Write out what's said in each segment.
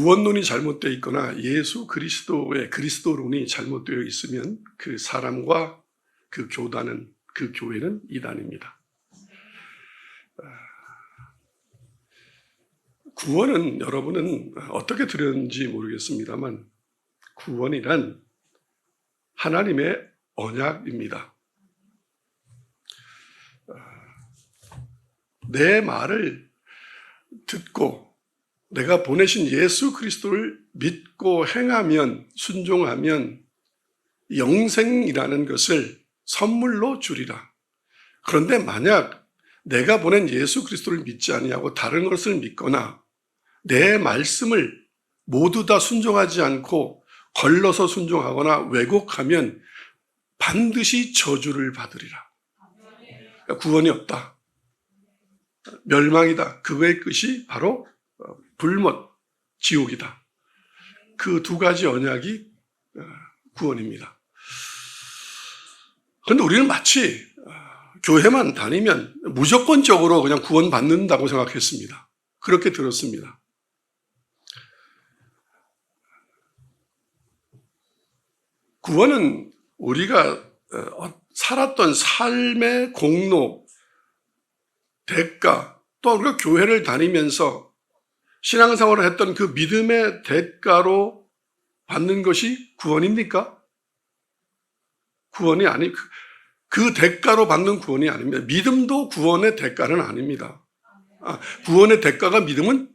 구원론이 잘못되어 있거나 예수 그리스도의 그리스도론이 잘못되어 있으면 그 사람과 그 교단은, 그 교회는 이단입니다. 구원은 여러분은 어떻게 들었는지 모르겠습니다만 구원이란 하나님의 언약입니다. 내 말을 듣고 내가 보내신 예수 그리스도를 믿고 행하면, 순종하면 영생이라는 것을 선물로 주리라. 그런데 만약 내가 보낸 예수 그리스도를 믿지 아니하고 다른 것을 믿거나 내 말씀을 모두 다 순종하지 않고 걸러서 순종하거나 왜곡하면 반드시 저주를 받으리라. 그러니까 구원이 없다. 멸망이다. 그거의 끝이 바로 불못, 지옥이다. 그 두 가지 언약이 구원입니다. 그런데 우리는 마치 교회만 다니면 무조건적으로 그냥 구원받는다고 생각했습니다. 그렇게 들었습니다. 구원은 우리가 살았던 삶의 공로, 대가, 또 우리가 교회를 다니면서 신앙생활을 했던 그 믿음의 대가로 받는 것이 구원입니까? 구원이 아니, 그 대가로 받는 구원이 아닙니다. 믿음도 구원의 대가는 아닙니다. 구원의 대가가 믿음은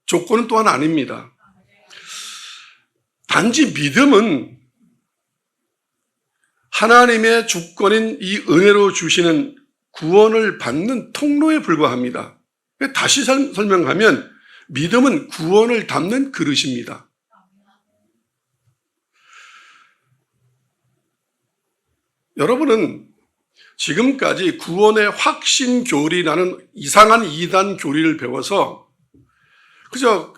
조건은 또한 아닙니다. 단지 믿음은 하나님의 주권인 이 은혜로 주시는 구원을 받는 통로에 불과합니다. 다시 설명하면 믿음은 구원을 담는 그릇입니다. 여러분은 지금까지 구원의 확신 교리라는 이상한 이단 교리를 배워서 그저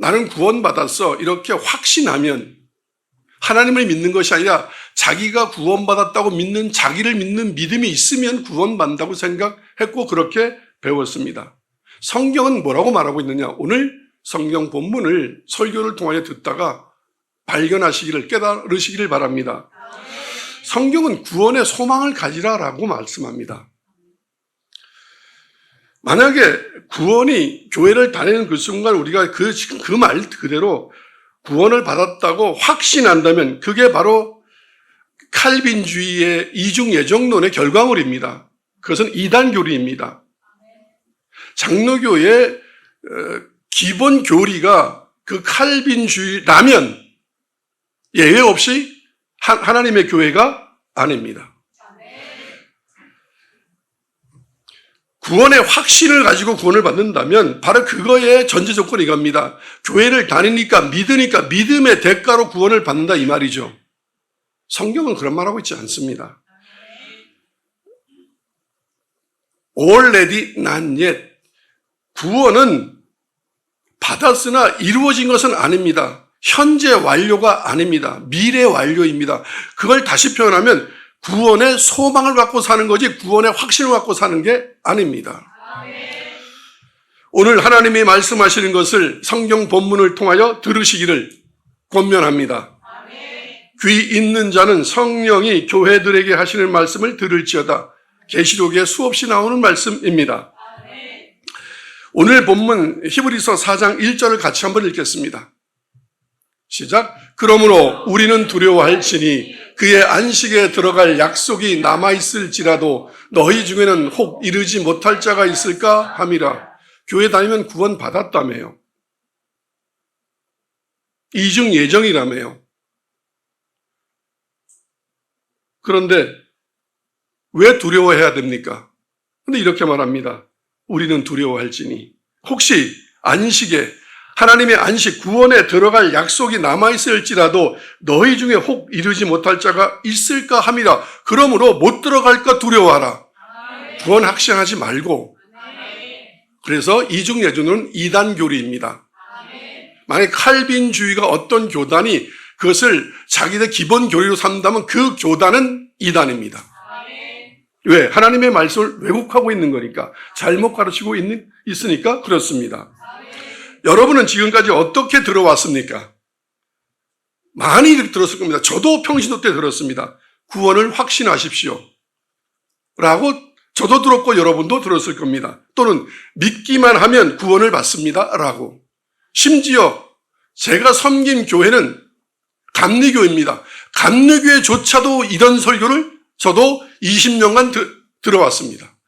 나는 구원받았어 이렇게 확신하면 하나님을 믿는 것이 아니라 자기가 구원받았다고 믿는 자기를 믿는 믿음이 있으면 구원받는다고 생각했고 그렇게 배웠습니다. 성경은 뭐라고 말하고 있느냐? 오늘 성경 본문을 설교를 통하여 듣다가 발견하시기를, 깨달으시기를 바랍니다. 성경은 구원의 소망을 가지라라고 말씀합니다. 만약에 구원이 교회를 다니는 그 순간 우리가 그 말 그대로 구원을 받았다고 확신한다면 그게 바로 칼빈주의의 이중예정론의 결과물입니다. 그것은 이단교리입니다. 장로교의 기본 교리가 그 칼빈주의라면 예외 없이 하나님의 교회가 아닙니다. 구원의 확신을 가지고 구원을 받는다면 바로 그거의 전제 조건이 이겁니다. 교회를 다니니까 믿으니까 믿음의 대가로 구원을 받는다 이 말이죠. 성경은 그런 말하고 있지 않습니다. Already not yet. 구원은 받았으나 이루어진 것은 아닙니다. 현재 완료가 아닙니다. 미래 완료입니다. 그걸 다시 표현하면 구원의 소망을 갖고 사는 거지 구원의 확신을 갖고 사는 게 아닙니다. 오늘 하나님이 말씀하시는 것을 성경 본문을 통하여 들으시기를 권면합니다. 귀 있는 자는 성령이 교회들에게 하시는 말씀을 들을지어다. 계시록에 수없이 나오는 말씀입니다. 오늘 본문 히브리서 4장 1절을 같이 한번 읽겠습니다. 시작. 그러므로 우리는 두려워할지니 그의 안식에 들어갈 약속이 남아있을지라도 너희 중에는 혹 이르지 못할 자가 있을까 함이라. 교회 다니면 구원 받았다며요. 이중 예정이라며요. 그런데 왜 두려워해야 됩니까? 근데 이렇게 말합니다. 우리는 두려워할지니 혹시 안식에 하나님의 안식 구원에 들어갈 약속이 남아있을지라도 너희 중에 혹 이르지 못할 자가 있을까 함이라. 그러므로 못 들어갈까 두려워하라. 구원 확신하지 말고. 그래서 이중예주는 이단교리입니다. 만약 칼빈주의가 어떤 교단이 그것을 자기들 기본 교리로 삼다면 그 교단은 이단입니다. 왜? 하나님의 말씀을 왜곡하고 있는 거니까. 잘못 가르치고 있으니까 그렇습니다. 여러분은 지금까지 어떻게 들어왔습니까? 많이 들었을 겁니다. 저도 평신도 때 들었습니다. 구원을 확신하십시오. 라고 저도 들었고 여러분도 들었을 겁니다. 또는 믿기만 하면 구원을 받습니다. 라고. 심지어 제가 섬긴 교회는 감리교회입니다. 감리교회조차도 이런 설교를 저도 20년간 들어왔습니다.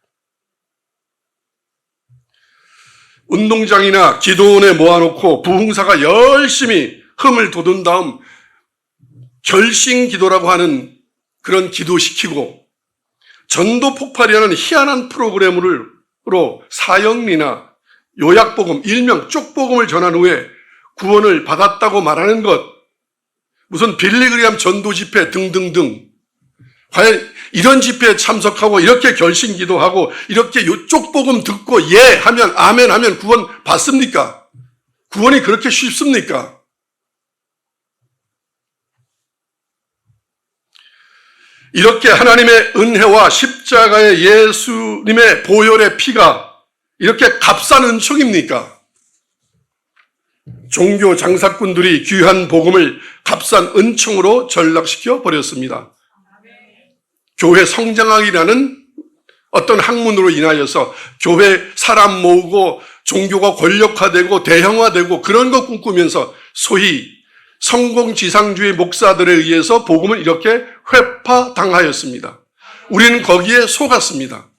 운동장이나 기도원에 모아놓고 부흥사가 열심히 흠을 돋운 다음 결심 기도라고 하는 그런 기도시키고 전도 폭발이라는 희한한 프로그램으로 사형리나 요약복음, 일명 쪽복음을 전한 후에 구원을 받았다고 말하는 것, 무슨 빌리그리암 전도 집회 등등등, 과연 이런 집회에 참석하고 이렇게 결심 기도하고 이렇게 쪽복음 듣고 예 하면 아멘 하면 구원 받습니까? 구원이 그렇게 쉽습니까? 이렇게 하나님의 은혜와 십자가의 예수님의 보혈의 피가 이렇게 값싼 은총입니까? 종교 장사꾼들이 귀한 복음을 값싼 은총으로 전락시켜 버렸습니다. 교회 성장학이라는 어떤 학문으로 인하여서 교회 사람 모으고 종교가 권력화되고 대형화되고 그런 거 꿈꾸면서 소위 성공지상주의 목사들에 의해서 복음을 이렇게 회파당하였습니다. 우리는 거기에 속았습니다.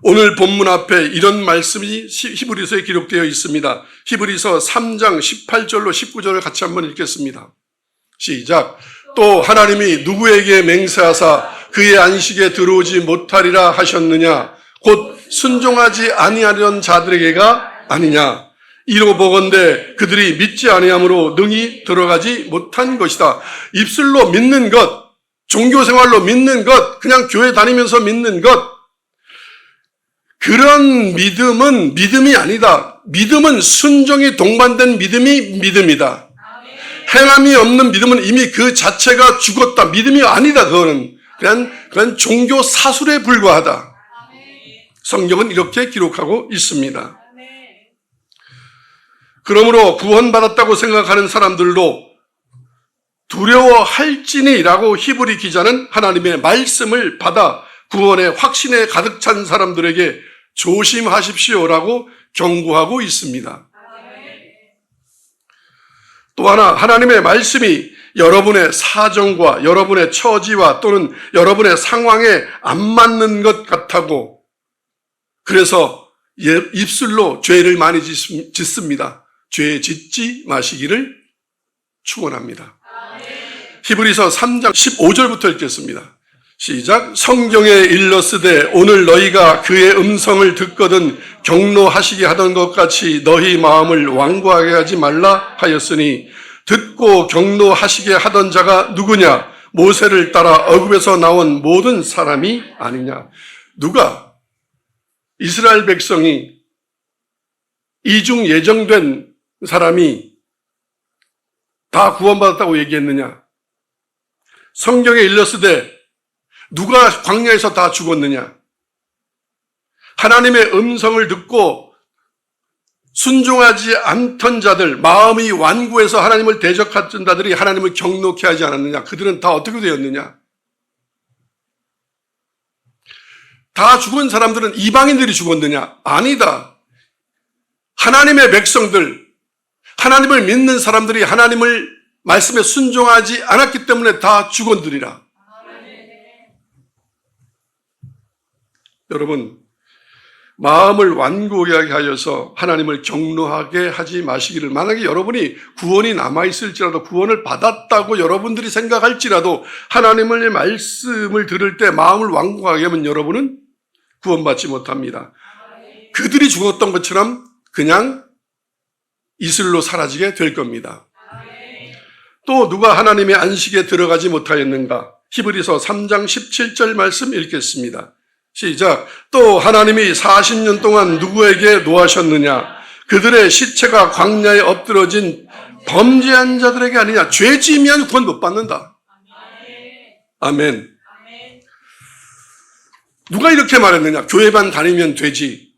오늘 본문 앞에 이런 말씀이 히브리서에 기록되어 있습니다. 히브리서 3장 18절로 19절을 같이 한번 읽겠습니다. 시작. 또 하나님이 누구에게 맹세하사 그의 안식에 들어오지 못하리라 하셨느냐? 곧 순종하지 아니하려는 자들에게가 아니냐? 이로 보건대 그들이 믿지 아니함으로 능히 들어가지 못한 것이다. 입술로 믿는 것, 종교생활로 믿는 것, 그냥 교회 다니면서 믿는 것, 그런 믿음은 믿음이 아니다. 믿음은 순종이 동반된 믿음이 믿음이다. 행함이 없는 믿음은 이미 그 자체가 죽었다. 믿음이 아니다. 그건 종교 사술에 불과하다. 성경은 이렇게 기록하고 있습니다. 그러므로 구원받았다고 생각하는 사람들도 두려워할지니라고 히브리 기자는 하나님의 말씀을 받아 구원의 확신에 가득 찬 사람들에게 조심하십시오라고 경고하고 있습니다. 또 하나, 하나님의 말씀이 여러분의 사정과 여러분의 처지와 또는 여러분의 상황에 안 맞는 것 같다고 그래서 입술로 죄를 많이 짓습니다. 죄 짓지 마시기를 축원합니다. 히브리서 3장 15절부터 읽겠습니다. 시작. 성경에 일렀으되 오늘 너희가 그의 음성을 듣거든 경노하시게 하던 것 같이 너희 마음을 완고하게 하지 말라 하였으니 듣고 경노하시게 하던 자가 누구냐? 모세를 따라 어굽에서 나온 모든 사람이 아니냐? 누가 이스라엘 백성이 이중 예정된 사람이 다 구원받았다고 얘기했느냐? 성경에 일렀으되 누가 광야에서 다 죽었느냐? 하나님의 음성을 듣고 순종하지 않던 자들, 마음이 완고해서 하나님을 대적하던 자들이 하나님을 경노케 하지 않았느냐? 그들은 다 어떻게 되었느냐? 다 죽은 사람들은 이방인들이 죽었느냐? 아니다. 하나님의 백성들, 하나님을 믿는 사람들이 하나님을 말씀에 순종하지 않았기 때문에 다 죽었으리라. 여러분, 마음을 완고하게 하여서 하나님을 경노하게 하지 마시기를. 만약에 여러분이 구원이 남아있을지라도 구원을 받았다고 여러분들이 생각할지라도 하나님의 말씀을 들을 때 마음을 완고하게 하면 여러분은 구원받지 못합니다. 그들이 죽었던 것처럼 그냥 이슬로 사라지게 될 겁니다. 또 누가 하나님의 안식에 들어가지 못하였는가? 히브리서 3장 17절 말씀 읽겠습니다. 시작. 또 하나님이 40년 동안 누구에게 노하셨느냐? 그들의 시체가 광야에 엎드러진 범죄한 자들에게 아니냐? 죄 지으면 구원 못 받는다. 아멘. 누가 이렇게 말했느냐? 교회만 다니면 되지.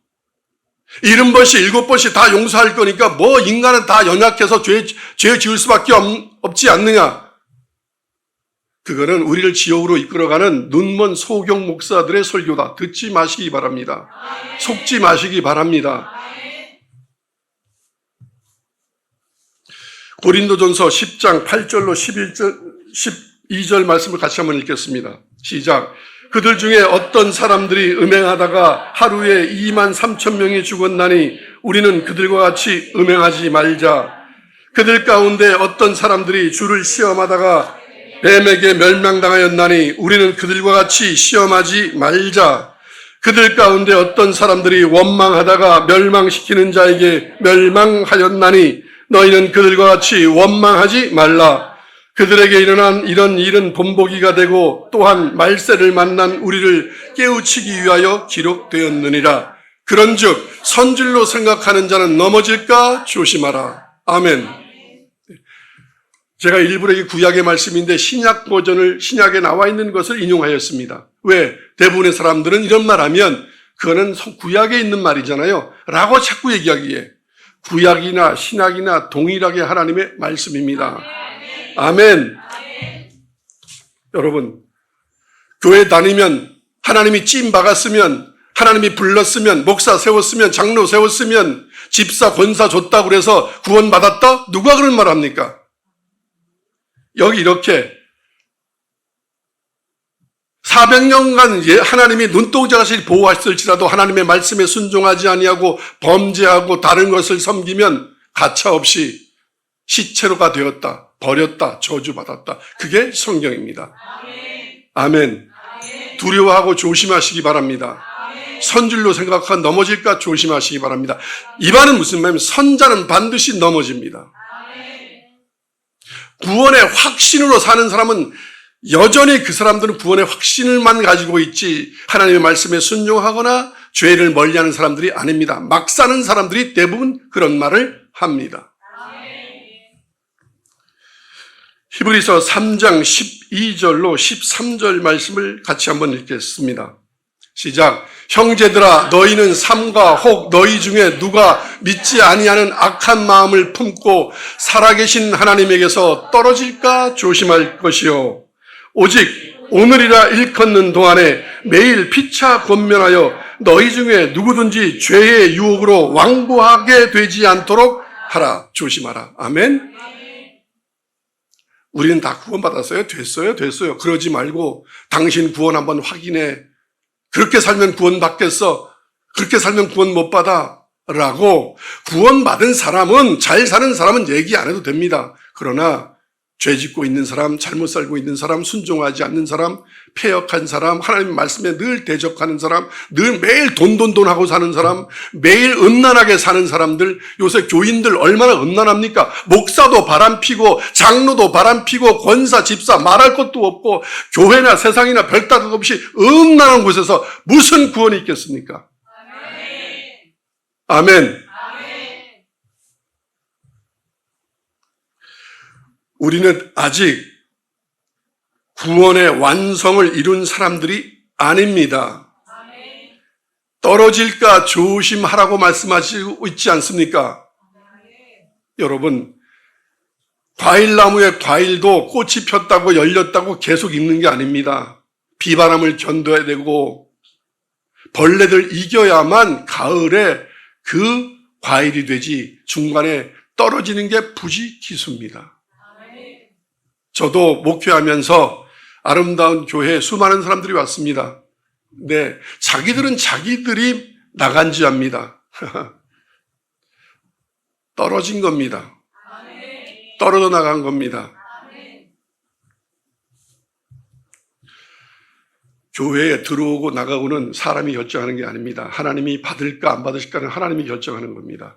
70번씩 7번씩 다 용서할 거니까 뭐 인간은 다 연약해서 죄 지을 수밖에 없지 않느냐. 그거는 우리를 지옥으로 이끌어가는 눈먼 소경 목사들의 설교다. 듣지 마시기 바랍니다. 속지 마시기 바랍니다. 고린도전서 10장 8절로 12절 말씀을 같이 한번 읽겠습니다. 시작. 그들 중에 어떤 사람들이 음행하다가 하루에 2만 3천 명이 죽었나니 우리는 그들과 같이 음행하지 말자. 그들 가운데 어떤 사람들이 주를 시험하다가 뱀에게 멸망당하였나니 우리는 그들과 같이 시험하지 말자. 그들 가운데 어떤 사람들이 원망하다가 멸망시키는 자에게 멸망하였나니 너희는 그들과 같이 원망하지 말라. 그들에게 일어난 이런 일은 본보기가 되고 또한 말세를 만난 우리를 깨우치기 위하여 기록되었느니라. 그런즉 선질로 생각하는 자는 넘어질까 조심하라. 아멘. 제가 일부러 이 구약의 말씀인데 신약 버전을 신약에 나와 있는 것을 인용하였습니다. 왜? 대부분의 사람들은 이런 말하면 그거는 구약에 있는 말이잖아요 라고 자꾸 얘기하기에 구약이나 신약이나 동일하게 하나님의 말씀입니다. 아멘. 여러분, 교회 다니면 하나님이 찜 박았으면, 하나님이 불렀으면, 목사 세웠으면, 장로 세웠으면, 집사 권사 줬다고 그래서 구원받았다? 누가 그런 말 합니까? 여기 이렇게 400년간 하나님이 눈동자같이 보호하셨을지라도 하나님의 말씀에 순종하지 아니하고 범죄하고 다른 것을 섬기면 가차없이 시체로가 되었다, 버렸다, 저주받았다. 그게 성경입니다. 아멘. 두려워하고 조심하시기 바랍니다. 선질로 생각한 넘어질까 조심하시기 바랍니다. 이 말은 무슨 말이냐면 선자는 반드시 넘어집니다. 구원의 확신으로 사는 사람은 여전히 그 사람들은 구원의 확신을만 가지고 있지 하나님의 말씀에 순종하거나 죄를 멀리하는 사람들이 아닙니다. 막 사는 사람들이 대부분 그런 말을 합니다. 히브리서 3장 12절로 13절 말씀을 같이 한번 읽겠습니다. 시작. 형제들아 너희는 삼가 혹 너희 중에 누가 믿지 아니하는 악한 마음을 품고 살아계신 하나님에게서 떨어질까 조심할 것이요 오직 오늘이라 일컫는 동안에 매일 피차 권면하여 너희 중에 누구든지 죄의 유혹으로 왕복하게 되지 않도록 하라. 조심하라. 아멘. 우리는 다 구원받았어요? 됐어요. 그러지 말고 당신 구원 한번 확인해. 그렇게 살면 구원 받겠어? 그렇게 살면 구원 못 받아? 라고 구원받은 사람은, 잘 사는 사람은 얘기 안 해도 됩니다. 그러나 죄 짓고 있는 사람, 잘못 살고 있는 사람, 순종하지 않는 사람, 패역한 사람, 하나님 말씀에 늘 대적하는 사람, 늘 매일 돈하고 사는 사람, 매일 음란하게 사는 사람들, 요새 교인들 얼마나 음란합니까? 목사도 바람피고 장로도 바람피고 권사, 집사 말할 것도 없고 교회나 세상이나 별다른 없이 음란한 곳에서 무슨 구원이 있겠습니까? 아멘. 우리는 아직 구원의 완성을 이룬 사람들이 아닙니다. 떨어질까 조심하라고 말씀하시고 있지 않습니까? 여러분, 과일나무에 과일도 꽃이 폈다고 열렸다고 계속 익는 게 아닙니다. 비바람을 견뎌야 되고 벌레들 이겨야만 가을에 그 과일이 되지 중간에 떨어지는 게 부지기수입니다. 저도 목회하면서 아름다운 교회에 수많은 사람들이 왔습니다. 네, 자기들은 자기들이 나간 지 압니다. 떨어진 겁니다. 떨어져 나간 겁니다. 교회에 들어오고 나가고는 사람이 결정하는 게 아닙니다. 하나님이 받을까 안 받으실까는 하나님이 결정하는 겁니다.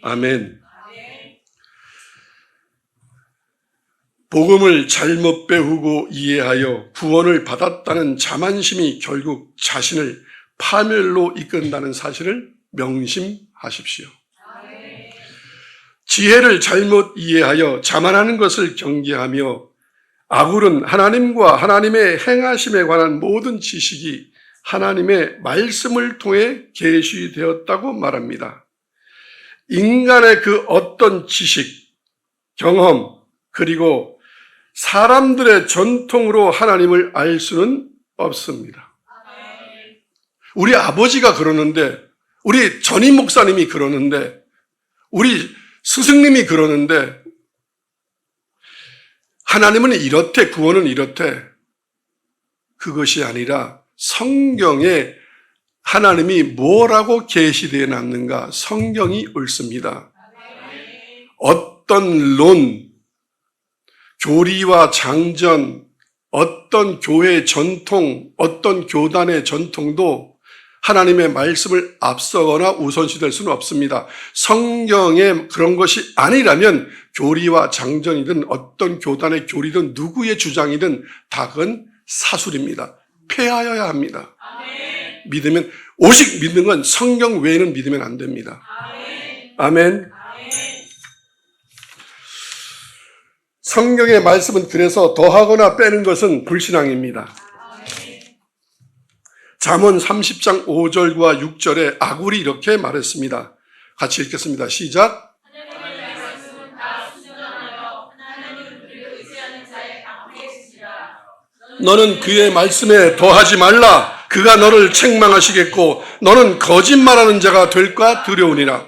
아멘. 복음을 잘못 배우고 이해하여 구원을 받았다는 자만심이 결국 자신을 파멸로 이끈다는 사실을 명심하십시오. 지혜를 잘못 이해하여 자만하는 것을 경계하며 아굴은 하나님과 하나님의 행하심에 관한 모든 지식이 하나님의 말씀을 통해 계시되었다고 말합니다. 인간의 그 어떤 지식, 경험, 그리고 사람들의 전통으로 하나님을 알 수는 없습니다. 우리 아버지가 그러는데, 우리 전임 목사님이 그러는데, 우리 스승님이 그러는데, 하나님은 이렇대, 구원은 이렇대. 그것이 아니라 성경에 하나님이 뭐라고 계시되어 놨는가? 성경이 옳습니다. 어떤 론, 교리와 장전, 어떤 교회 전통, 어떤 교단의 전통도 하나님의 말씀을 앞서거나 우선시될 수는 없습니다. 성경에 그런 것이 아니라면 교리와 장전이든 어떤 교단의 교리든 누구의 주장이든 다 그건 사술입니다. 폐하여야 합니다. 믿으면, 오직 믿는 건 성경 외에는 믿으면 안 됩니다. 아멘. 성경의 말씀은 그래서 더하거나 빼는 것은 불신앙입니다. 잠언 30장 5절과 6절에 아굴이 이렇게 말했습니다. 같이 읽겠습니다. 시작. 너는 그의 말씀에 더하지 말라. 그가 너를 책망하시겠고 너는 거짓말하는 자가 될까 두려우니라.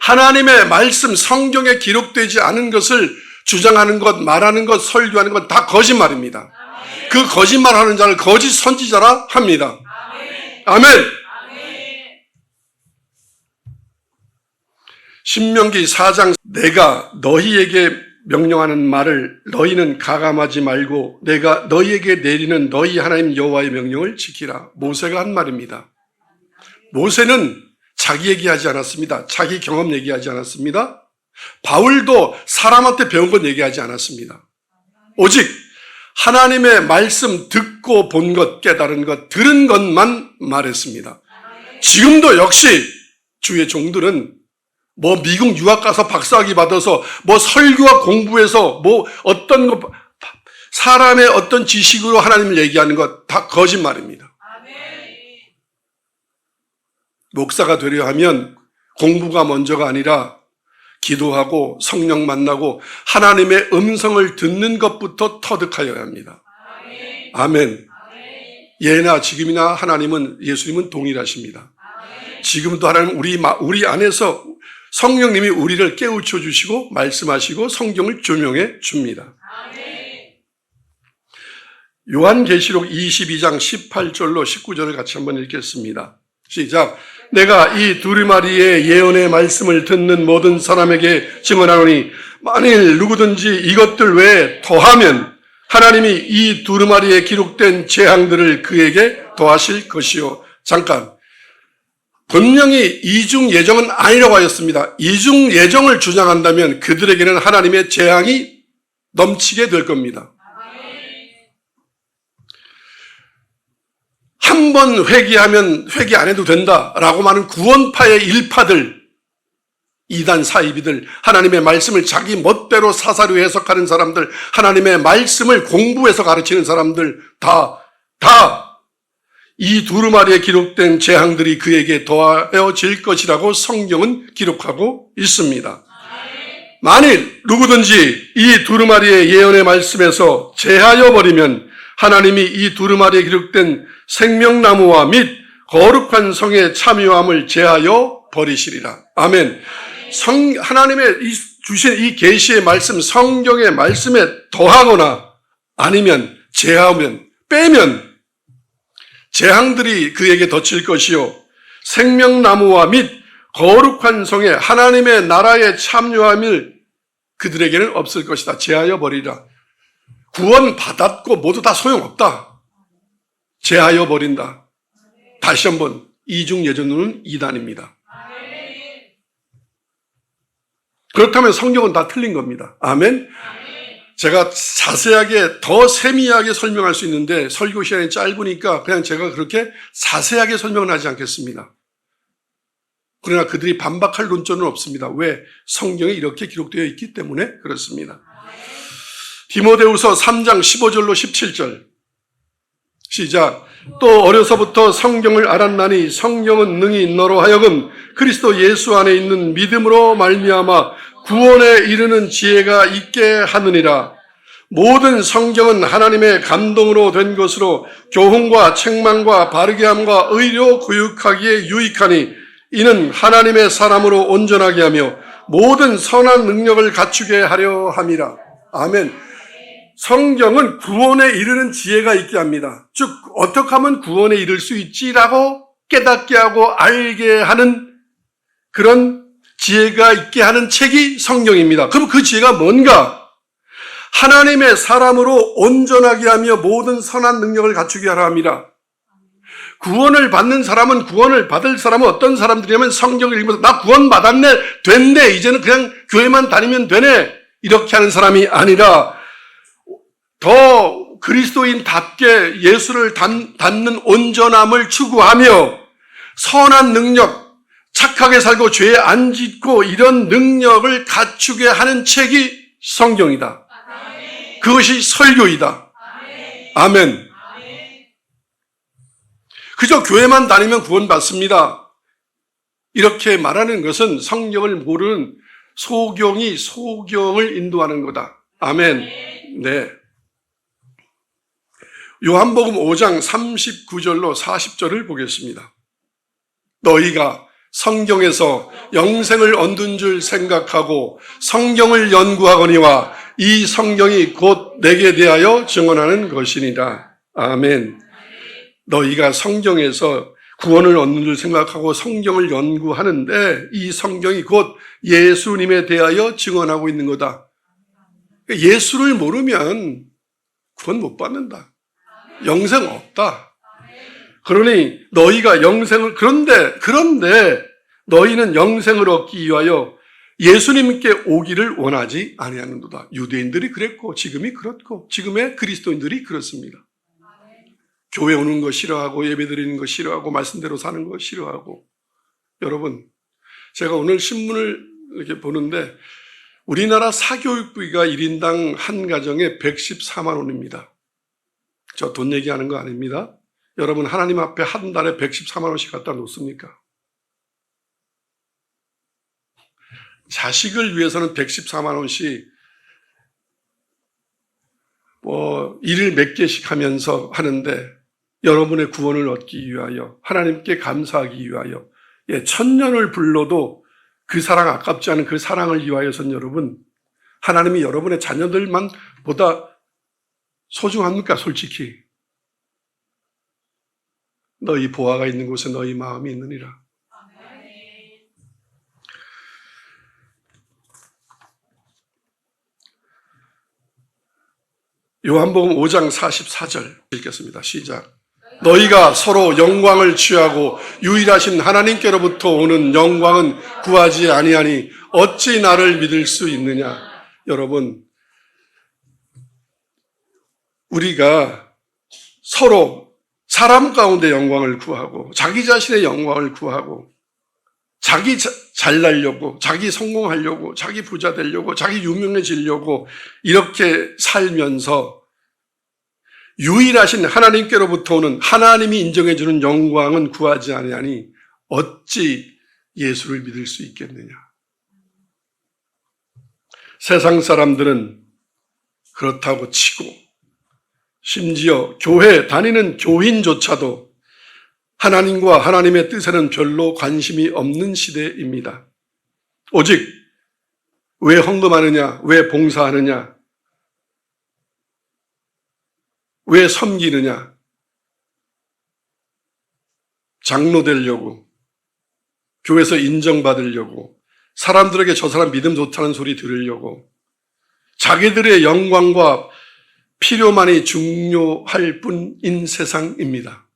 하나님의 말씀, 성경에 기록되지 않은 것을 주장하는 것, 말하는 것, 설교하는 것 다 거짓말입니다. 그 거짓말하는 자를 거짓 선지자라 합니다. 아멘. 신명기 4장, 내가 너희에게 명령하는 말을 너희는 가감하지 말고 내가 너희에게 내리는 너희 하나님 여호와의 명령을 지키라. 모세가 한 말입니다. 모세는 자기 얘기하지 않았습니다. 자기 경험 얘기하지 않았습니다. 바울도 사람한테 배운 것 얘기하지 않았습니다. 오직 하나님의 말씀 듣고 본 것, 깨달은 것, 들은 것만 말했습니다. 지금도 역시 주의 종들은 뭐 미국 유학 가서 박사학위 받아서 뭐 설교와 공부해서 뭐 어떤 것, 사람의 어떤 지식으로 하나님을 얘기하는 것 다 거짓말입니다. 목사가 되려 하면 공부가 먼저가 아니라 기도하고 성령 만나고 하나님의 음성을 듣는 것부터 터득하여야 합니다. 아멘. 예나 지금이나 하나님은, 예수님은 동일하십니다. 지금도 하나님 우리 안에서 성령님이 우리를 깨우쳐 주시고 말씀하시고 성경을 조명해 줍니다. 요한계시록 22장 18절로 19절을 같이 한번 읽겠습니다. 시작. 내가 이 두루마리의 예언의 말씀을 듣는 모든 사람에게 증언하노니 만일 누구든지 이것들 외에 더하면 하나님이 이 두루마리에 기록된 재앙들을 그에게 더하실 것이요. 잠깐. 분명히 이중 예정은 아니라고 하였습니다. 이중 예정을 주장한다면 그들에게는 하나님의 재앙이 넘치게 될 겁니다. 한 번 회개하면 회개 안 해도 된다라고 하는 구원파의 일파들, 이단 사이비들, 하나님의 말씀을 자기 멋대로 사사로 해석하는 사람들, 하나님의 말씀을 공부해서 가르치는 사람들 다 이 두루마리에 기록된 재앙들이 그에게 더하여질 것이라고 성경은 기록하고 있습니다. 만일 누구든지 이 두루마리의 예언의 말씀에서 제하여 버리면 하나님이 이 두루마리에 기록된 생명나무와 및 거룩한 성의 참여함을 제하여 버리시리라. 아멘. 하나님의 주신 이 계시의 말씀, 성경의 말씀에 더하거나 아니면 제하면, 빼면 재앙들이 그에게 덧칠 것이요. 생명나무와 및 거룩한 성에 하나님의 나라에 참여함을 그들에게는 없을 것이다. 제하여 버리라. 구원 받았고 모두 다 소용없다. 제하여 버린다. 다시 한번 이중 예전론은 이단입니다. 그렇다면 성경은 다 틀린 겁니다. 아멘. 제가 자세하게 더 세미하게 설명할 수 있는데 설교 시간이 짧으니까 그냥 제가 그렇게 자세하게 설명은 하지 않겠습니다. 그러나 그들이 반박할 논점은 없습니다. 왜? 성경에 이렇게 기록되어 있기 때문에 그렇습니다. 디모데후서 3장 15절로 17절 시작. 또 어려서부터 성경을 알았나니 성경은 능히 너로 하여금 그리스도 예수 안에 있는 믿음으로 말미암아 구원에 이르는 지혜가 있게 하느니라. 모든 성경은 하나님의 감동으로 된 것으로 교훈과 책망과 바르게 함과 의로 교육하기에 유익하니 이는 하나님의 사람으로 온전하게 하며 모든 선한 능력을 갖추게 하려 함이라. 아멘. 성경은 구원에 이르는 지혜가 있게 합니다. 즉 어떻게 하면 구원에 이를 수 있지라고 깨닫게 하고 알게 하는 그런 지혜가 있게 하는 책이 성경입니다. 그럼 그 지혜가 뭔가? 하나님의 사람으로 온전하게 하며 모든 선한 능력을 갖추게 하라 합니다. 구원을 받는 사람은, 구원을 받을 사람은 어떤 사람들이냐면 성경을 읽으면서 나 구원 받았네, 됐네, 이제는 그냥 교회만 다니면 되네, 이렇게 하는 사람이 아니라 더 그리스도인답게 예수를 닮는 온전함을 추구하며 선한 능력, 착하게 살고 죄 안 짓고 이런 능력을 갖추게 하는 책이 성경이다. 아멘. 그것이 설교이다. 아멘. 아멘. 그저 교회만 다니면 구원받습니다. 이렇게 말하는 것은 성경을 모르는 소경이 소경을 인도하는 거다. 아멘. 네. 요한복음 5장 39절로 40절을 보겠습니다. 너희가 성경에서 영생을 얻은 줄 생각하고 성경을 연구하거니와 이 성경이 곧 내게 대하여 증언하는 것이니라. 아멘. 너희가 성경에서 구원을 얻는 줄 생각하고 성경을 연구하는데 이 성경이 곧 예수님에 대하여 증언하고 있는 거다. 예수를 모르면 구원 못 받는다. 영생 없다. 그러니 너희가 영생을, 그런데 너희는 영생을 얻기 위하여 예수님께 오기를 원하지 아니하는도다. 유대인들이 그랬고 지금이 그렇고 지금의 그리스도인들이 그렇습니다. 교회 오는 거 싫어하고 예배 드리는 거 싫어하고 말씀대로 사는 거 싫어하고. 여러분, 제가 오늘 신문을 이렇게 보는데 우리나라 사교육비가 1인당 한 가정에 114만 원입니다. 저 돈 얘기하는 거 아닙니다. 여러분 하나님 앞에 한 달에 114만 원씩 갖다 놓습니까? 자식을 위해서는 114만 원씩 일을 몇 개씩 하면서 하는데 여러분의 구원을 얻기 위하여 하나님께 감사하기 위하여 천년을 불러도 그 사랑 아깝지 않은 그 사랑을 위하여선 여러분 하나님이 여러분의 자녀들만 보다 소중합니까? 솔직히 너희 보화가 있는 곳에 너희 마음이 있느니라. 요한복음 5장 44절 읽겠습니다. 시작. 너희가 서로 영광을 취하고 유일하신 하나님께로부터 오는 영광은 구하지 아니하니 어찌 나를 믿을 수 있느냐. 여러분, 우리가 서로 사람 가운데 영광을 구하고 자기 자신의 영광을 구하고 자기 잘나려고 자기 성공하려고 자기 부자 되려고 자기 유명해지려고 이렇게 살면서 유일하신 하나님께로부터 오는 하나님이 인정해 주는 영광은 구하지 아니하니 어찌 예수를 믿을 수 있겠느냐. 세상 사람들은 그렇다고 치고 심지어 교회 다니는 교인조차도 하나님과 하나님의 뜻에는 별로 관심이 없는 시대입니다. 오직 왜 헌금하느냐, 왜 봉사하느냐, 왜 섬기느냐, 장로 되려고, 교회에서 인정받으려고, 사람들에게 저 사람 믿음 좋다는 소리 들으려고, 자기들의 영광과 필요만이 중요할 뿐인 세상입니다.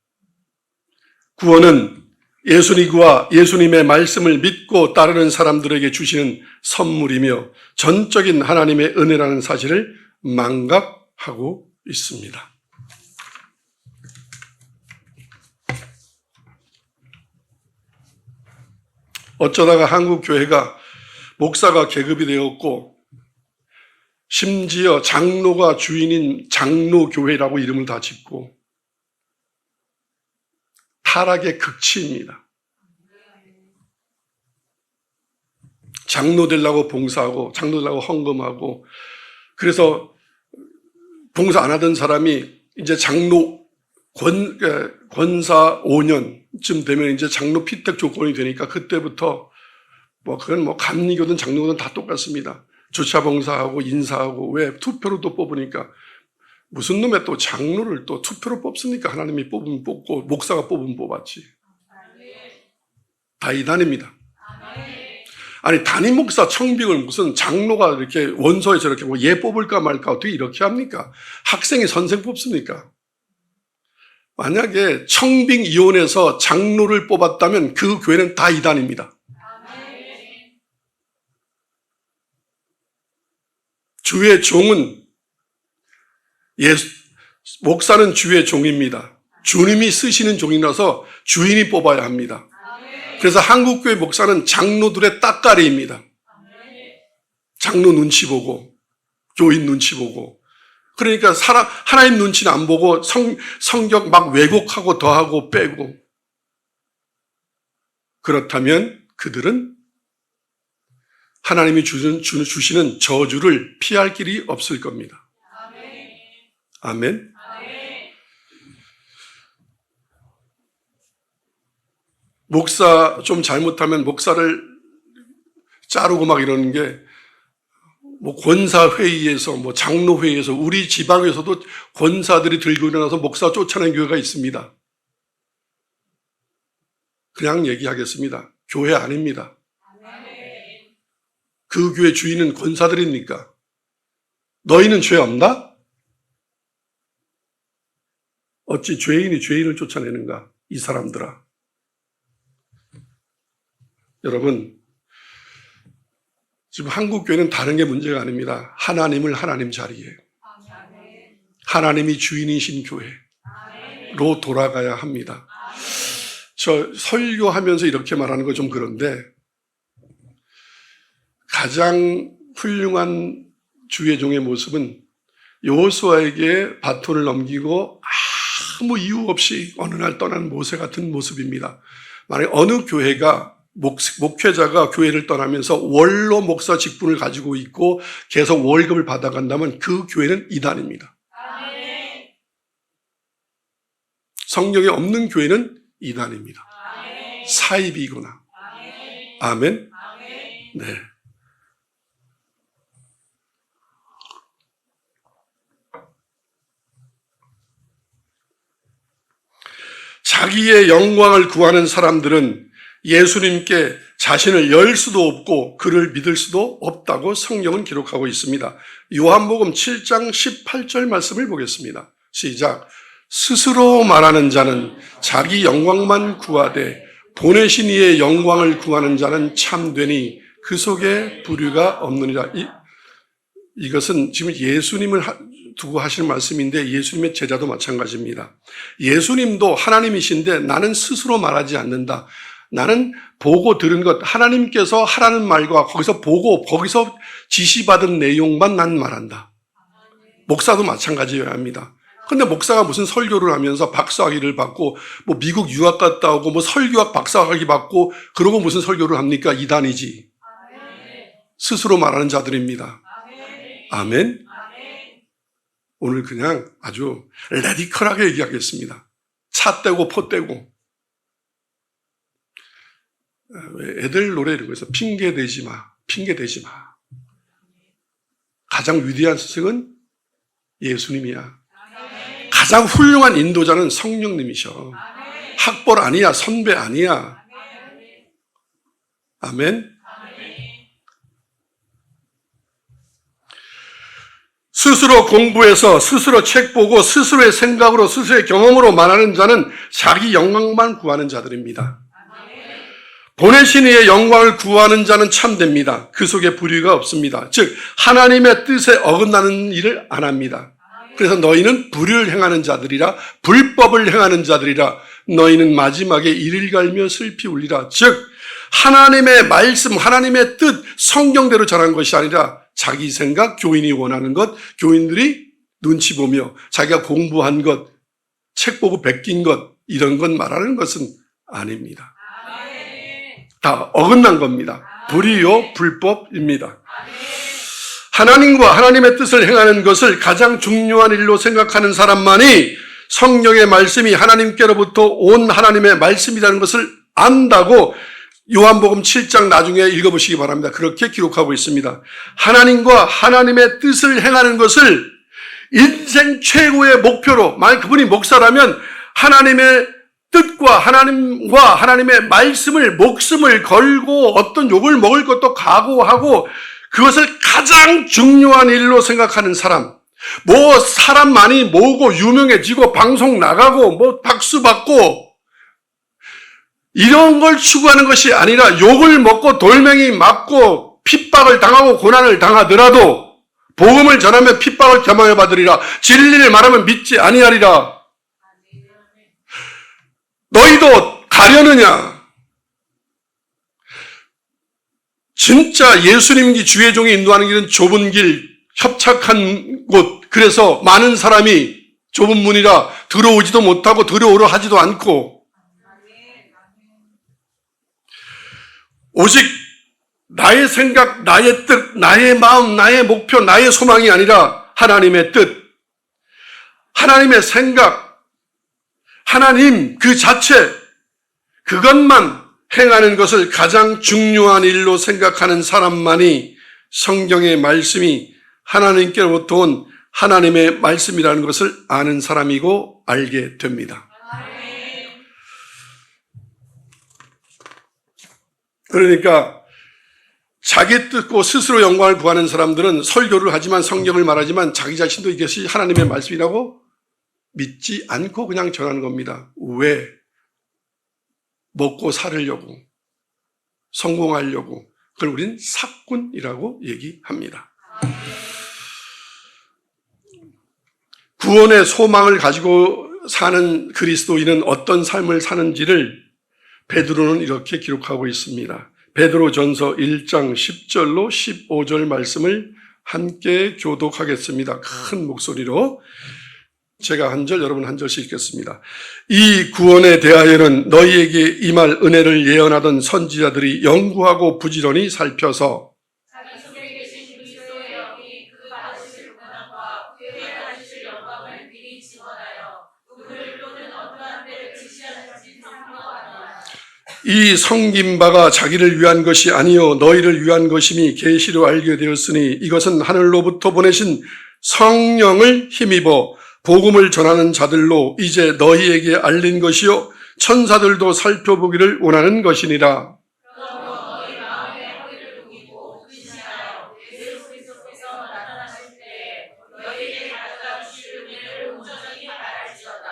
구원은 예수님과 예수님의 말씀을 믿고 따르는 사람들에게 주시는 선물이며 전적인 하나님의 은혜라는 사실을 망각하고 있습니다. 어쩌다가 한국 교회가 목사가 계급이 되었고 심지어 장로가 주인인 장로교회라고 이름을 다 짓고 타락의 극치입니다. 장로 되려고 봉사하고 장로 되려고 헌금하고, 그래서 봉사 안 하던 사람이 이제 장로 권사 5년쯤 되면 이제 장로 피택 조건이 되니까 그때부터 그건 감리교든 장로든 다 똑같습니다. 주차 봉사하고 인사하고, 왜 투표로 또 뽑으니까. 무슨 놈의 또 장로를 또 투표로 뽑습니까? 하나님이 뽑으면 뽑고 목사가 뽑으면 뽑았지. 다 이단입니다. 아니, 담임 목사 청빙을 무슨 장로가 이렇게 원서에 저렇게 얘 뽑을까 말까 어떻게 이렇게 합니까? 학생이 선생 뽑습니까? 만약에 청빙위원회에서 장로를 뽑았다면 그 교회는 다 이단입니다. 주의 종은 목사는 주의 종입니다. 주님이 쓰시는 종이라서 주인이 뽑아야 합니다. 그래서 한국교회 목사는 장로들의 따까리입니다. 장로 눈치 보고, 교인 눈치 보고. 그러니까 하나님 눈치는 안 보고 성경 막 왜곡하고 더하고 빼고. 그렇다면 그들은 하나님이 주시는 저주를 피할 길이 없을 겁니다. 아멘. 목사 좀 잘못하면 목사를 자르고 막 이러는 게 권사회의에서 장로회의에서 우리 지방에서도 권사들이 들고 일어나서 목사 쫓아낸 교회가 있습니다. 그냥 얘기하겠습니다. 교회 아닙니다. 그 교회 주인은 권사들입니까? 너희는 죄 없나? 어찌 죄인이 죄인을 쫓아내는가? 이 사람들아. 여러분, 지금 한국교회는 다른 게 문제가 아닙니다. 하나님을 하나님 자리에, 하나님이 주인이신 교회로 돌아가야 합니다. 저 설교하면서 이렇게 말하는 거 좀 그런데, 가장 훌륭한 주의 종의 모습은 여호수아에게 바톤을 넘기고 아무 이유 없이 어느 날 떠난 모세 같은 모습입니다. 만약에 어느 교회가 목회자가 교회를 떠나면서 원로 목사 직분을 가지고 있고 계속 월급을 받아간다면 그 교회는 이단입니다. 성경에 없는 교회는 이단입니다. 사입이거나. 아멘. 네. 자기의 영광을 구하는 사람들은 예수님께 자신을 열 수도 없고 그를 믿을 수도 없다고 성경은 기록하고 있습니다. 요한복음 7장 18절 말씀을 보겠습니다. 시작. 스스로 말하는 자는 자기 영광만 구하되 보내신 이의 영광을 구하는 자는 참되니 그 속에 부류가 없느니라. 이것은 지금 예수님을 두고 하시는 말씀인데 예수님의 제자도 마찬가지입니다. 예수님도 하나님이신데 나는 스스로 말하지 않는다. 나는 보고 들은 것, 하나님께서 하라는 말과 거기서 보고 거기서 지시받은 내용만 난 말한다. 목사도 마찬가지여야 합니다. 근데 목사가 무슨 설교를 하면서 박사학위를 받고 미국 유학 갔다 오고 설교학 박사학위 받고 그러고 무슨 설교를 합니까? 이단이지. 스스로 말하는 자들입니다. 아멘. 오늘 그냥 아주 레디컬하게 얘기하겠습니다. 차 떼고 포 떼고. 애들 노래 이런 거에서 핑계 대지 마. 핑계 대지 마. 가장 위대한 스승은 예수님이야. 가장 훌륭한 인도자는 성령님이셔. 학벌 아니야. 선배 아니야. 아멘. 스스로 공부해서 스스로 책 보고 스스로의 생각으로 스스로의 경험으로 말하는 자는 자기 영광만 구하는 자들입니다. 보내신 이의 영광을 구하는 자는 참됩니다. 그 속에 불의가 없습니다. 즉 하나님의 뜻에 어긋나는 일을 안 합니다. 그래서 너희는 불의를 행하는 자들이라, 불법을 행하는 자들이라, 너희는 마지막에 이를 갈며 슬피 울리라. 즉 하나님의 말씀, 하나님의 뜻, 성경대로 전한 것이 아니라 자기 생각, 교인이 원하는 것, 교인들이 눈치 보며 자기가 공부한 것, 책 보고 베낀 것, 이런 건 말하는 것은 아닙니다. 다 어긋난 겁니다. 불의요 불법입니다. 하나님과 하나님의 뜻을 행하는 것을 가장 중요한 일로 생각하는 사람만이 성령의 말씀이 하나님께로부터 온 하나님의 말씀이라는 것을 안다고 요한복음 7장 나중에 읽어보시기 바랍니다. 그렇게 기록하고 있습니다. 하나님과 하나님의 뜻을 행하는 것을 인생 최고의 목표로, 만약 그분이 목사라면 하나님의 뜻과 하나님과 하나님의 말씀을 목숨을 걸고 어떤 욕을 먹을 것도 각오하고 그것을 가장 중요한 일로 생각하는 사람, 뭐 사람 많이 모으고 유명해지고 방송 나가고 뭐 박수 받고 이런 걸 추구하는 것이 아니라 욕을 먹고 돌멩이 맞고 핍박을 당하고 고난을 당하더라도 복음을 전하면 핍박을 겸하여 받으리라. 진리를 말하면 믿지 아니하리라. 너희도 가려느냐? 진짜 예수님이 주의 종이 인도하는 길은 좁은 길, 협착한 곳, 그래서 많은 사람이 좁은 문이라 들어오지도 못하고 들어오려 하지도 않고 오직 나의 생각, 나의 뜻, 나의 마음, 나의 목표, 나의 소망이 아니라 하나님의 뜻, 하나님의 생각, 하나님 그 자체, 그것만 행하는 것을 가장 중요한 일로 생각하는 사람만이 성경의 말씀이 하나님께로부터 온 하나님의 말씀이라는 것을 아는 사람이고 알게 됩니다. 그러니까 자기 뜻고 스스로 영광을 구하는 사람들은 설교를 하지만 성경을 말하지만 자기 자신도 이것이 하나님의 말씀이라고 믿지 않고 그냥 전하는 겁니다. 왜? 먹고 살으려고, 성공하려고. 그걸 우리는 사꾼이라고 얘기합니다. 구원의 소망을 가지고 사는 그리스도인은 어떤 삶을 사는지를 베드로는 이렇게 기록하고 있습니다. 베드로전서 1장 10절로 15절 말씀을 함께 교독하겠습니다. 큰 목소리로 제가 한 절, 여러분 한 절씩 읽겠습니다. 이 구원에 대하여는 너희에게 임할 은혜를 예언하던 선지자들이 연구하고 부지런히 살펴서 자기 속에 계신 그리스도의 영이 그 받으실 고난과 그의 받으실 영광을 미리 증언하여 그를 또는 어떠한 때를 지시하는지 상고하노라. 이 성긴 바가 자기를 위한 것이 아니요 너희를 위한 것임이 계시로 알게 되었으니 이것은 하늘로부터 보내신 성령을 힘입어 복음을 전하는 자들로 이제 너희에게 알린 것이요 천사들도 살펴보기를 원하는 것이니라. 그러므로 너희 마음에 허리를 동이고 근신하여 예수 그리스도께서 나타나실 때에 너희에게 가져다 주실 은혜를 온전히 바랄지어다.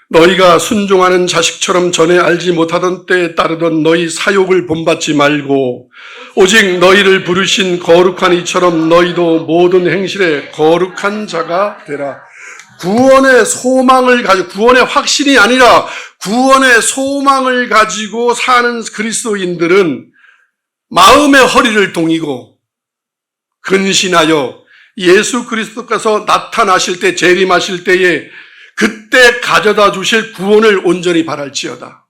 너희가 순종하는 자식처럼 전에 알지 못하던 때에 따르던 너희 사욕을 본받지 말고 오직 너희를 부르신 거룩한 이처럼 너희도 모든 행실에 거룩한 자가 되라. 구원의 소망을 가지고, 구원의 확신이 아니라 구원의 소망을 가지고 사는 그리스도인들은 마음의 허리를 동이고 근신하여 예수 그리스도께서 나타나실 때, 재림하실 때에 그때 가져다 주실 구원을 온전히 바랄지어다.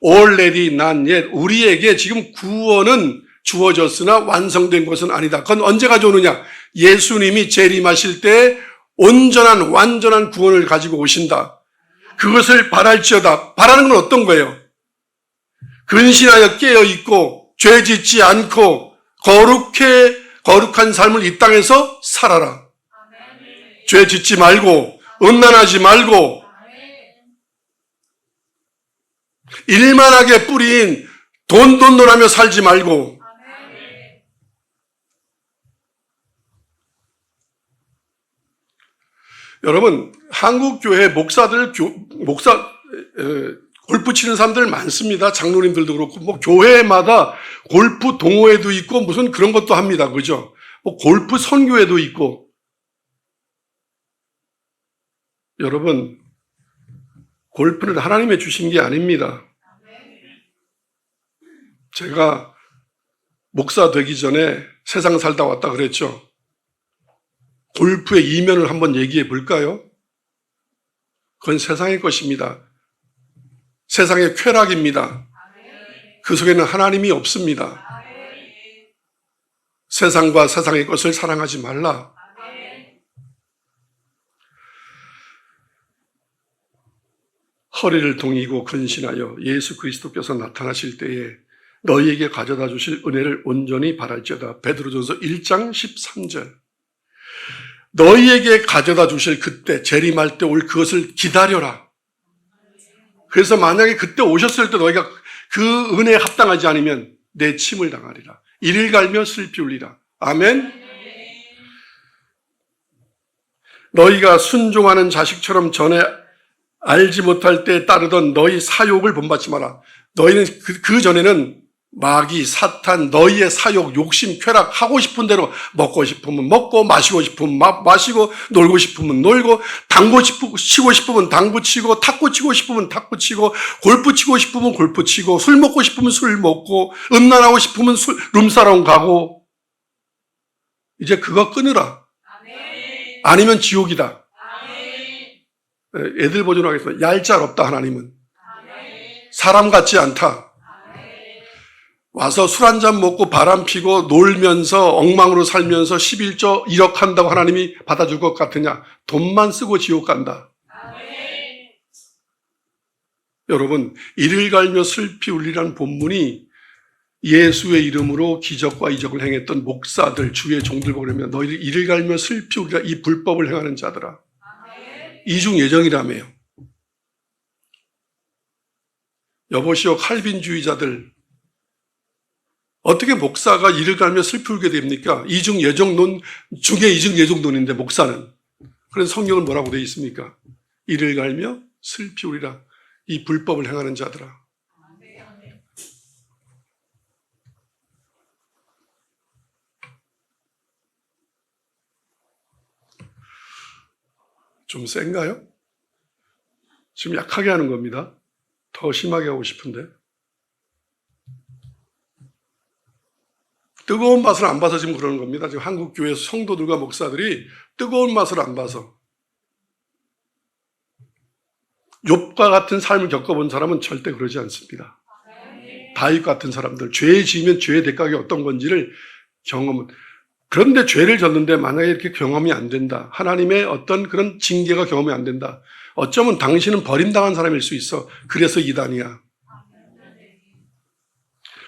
Already not yet. 우리에게 지금 구원은 주어졌으나 완성된 것은 아니다. 그건 언제 가져오느냐? 예수님이 재림하실 때 온전한 완전한 구원을 가지고 오신다. 그것을 바랄지어다. 바라는 건 어떤 거예요? 근신하여 깨어있고 죄 짓지 않고 거룩한 삶을 이 땅에서 살아라. 죄 짓지 말고 음란하지 말고 일만하게 뿌린 돈돈돈하며 살지 말고 여러분, 한국 교회 목사들, 골프 치는 사람들 많습니다. 장로님들도 그렇고, 뭐, 교회마다 골프 동호회도 있고, 무슨 그런 것도 합니다. 그죠? 뭐, 골프 선교회도 있고. 여러분, 골프는 하나님의 주신 게 아닙니다. 제가 목사 되기 전에 세상 살다 왔다 그랬죠. 골프의 이면을 한번 얘기해 볼까요? 그건 세상의 것입니다. 세상의 쾌락입니다. 그 속에는 하나님이 없습니다. 세상과 세상의 것을 사랑하지 말라. 허리를 동이고 근신하여 예수 그리스도께서 나타나실 때에 너희에게 가져다 주실 은혜를 온전히 바랄지어다. 베드로전서 1장 13절. 너희에게 가져다 주실 그때, 재림할 때 올 그것을 기다려라. 그래서 만약에 그때 오셨을 때 너희가 그 은혜에 합당하지 않으면 내 침을 당하리라. 이를 갈며 슬피 울리라. 아멘. 너희가 순종하는 자식처럼 전에 알지 못할 때 따르던 너희 사욕을 본받지 마라. 너희는 그 전에는 마귀, 사탄, 너희의 사욕, 욕심, 쾌락, 하고 싶은 대로 먹고 싶으면 먹고, 마시고 싶으면 마시고, 놀고 싶으면 놀고, 당구 치고 싶으면 당구 치고, 탁구 치고 싶으면 탁구 치고, 골프 치고 싶으면 골프 치고, 술 먹고 싶으면 술 먹고, 음란하고 싶으면 룸사롱 가고. 이제 그거 끊으라. 아니면 지옥이다. 애들 보존 하겠습니다. 얄짤없다 하나님은. 사람 같지 않다. 와서 술 한잔 먹고 바람 피고 놀면서 엉망으로 살면서 11조 1억 한다고 하나님이 받아줄 것 같으냐? 돈만 쓰고 지옥 간다. 여러분, 이를 갈며 슬피 울리라는 본문이 예수의 이름으로 기적과 이적을 행했던 목사들, 주의 종들 보려면 너희들 이를 갈며 슬피 울리라 이 불법을 행하는 자들아. 이중 예정이라며요. 여보시오 칼빈주의자들, 어떻게 목사가 이를 갈며 슬피 울게 됩니까? 이중 예정론 중에 이중 예정론인데 목사는. 그래서 성경은 뭐라고 되어 있습니까? 이를 갈며 슬피 울리라 이 불법을 행하는 자들아. 좀 센가요? 지금 약하게 하는 겁니다. 더 심하게 하고 싶은데. 뜨거운 맛을 안 봐서 지금 그러는 겁니다. 지금 한국 교회 성도들과 목사들이 뜨거운 맛을 안 봐서. 욥과 같은 삶을 겪어본 사람은 절대 그러지 않습니다. 다윗 같은 사람들, 죄 지으면 죄의 대가가 어떤 건지를 경험은. 그런데 죄를 졌는데 만약에 이렇게 경험이 안 된다. 하나님의 어떤 그런 징계가 경험이 안 된다. 어쩌면 당신은 버림당한 사람일 수 있어. 그래서 이단이야.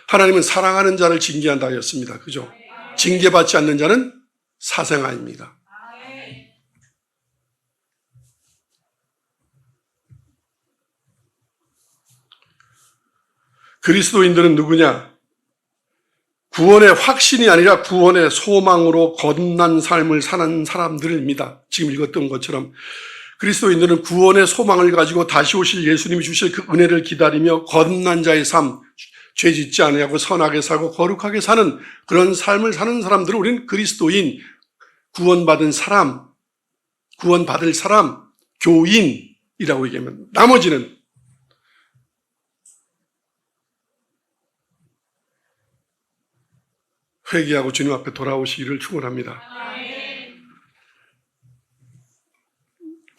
하나님은 사랑하는 자를 징계한다 하였습니다. 그죠? 징계받지 않는 자는 사생아입니다. 그리스도인들은 누구냐? 구원의 확신이 아니라 구원의 소망으로 거듭난 삶을 사는 사람들입니다. 지금 읽었던 것처럼 그리스도인들은 구원의 소망을 가지고 다시 오실 예수님이 주실 그 은혜를 기다리며 거듭난 자의 삶, 죄 짓지 않으려고 선하게 살고 거룩하게 사는 그런 삶을 사는 사람들은 우리는 그리스도인, 구원받은 사람, 구원받을 사람, 교인이라고 얘기하면 나머지는 회개하고 주님 앞에 돌아오시기를 축원합니다.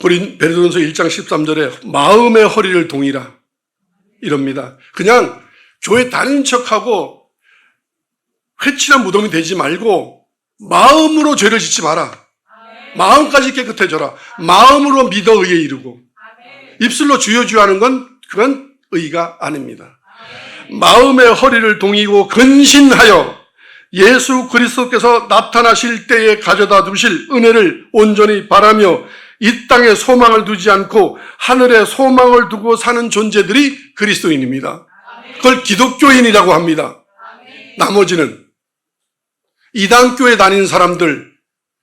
우리 베드로전서 1장 13절에 마음의 허리를 동이라 이럽니다. 그냥 교회 다니는 척하고 회칠한 무덤이 되지 말고 마음으로 죄를 짓지 마라. 마음까지 깨끗해져라. 마음으로 믿어 의에 이르고. 입술로 주여 주여 하는 건 그건 의가 아닙니다. 마음의 허리를 동이고 근신하여 예수 그리스도께서 나타나실 때에 가져다 두실 은혜를 온전히 바라며 이 땅에 소망을 두지 않고 하늘에 소망을 두고 사는 존재들이 그리스도인입니다. 그걸 기독교인이라고 합니다. 나머지는 이단교에 다니는 사람들,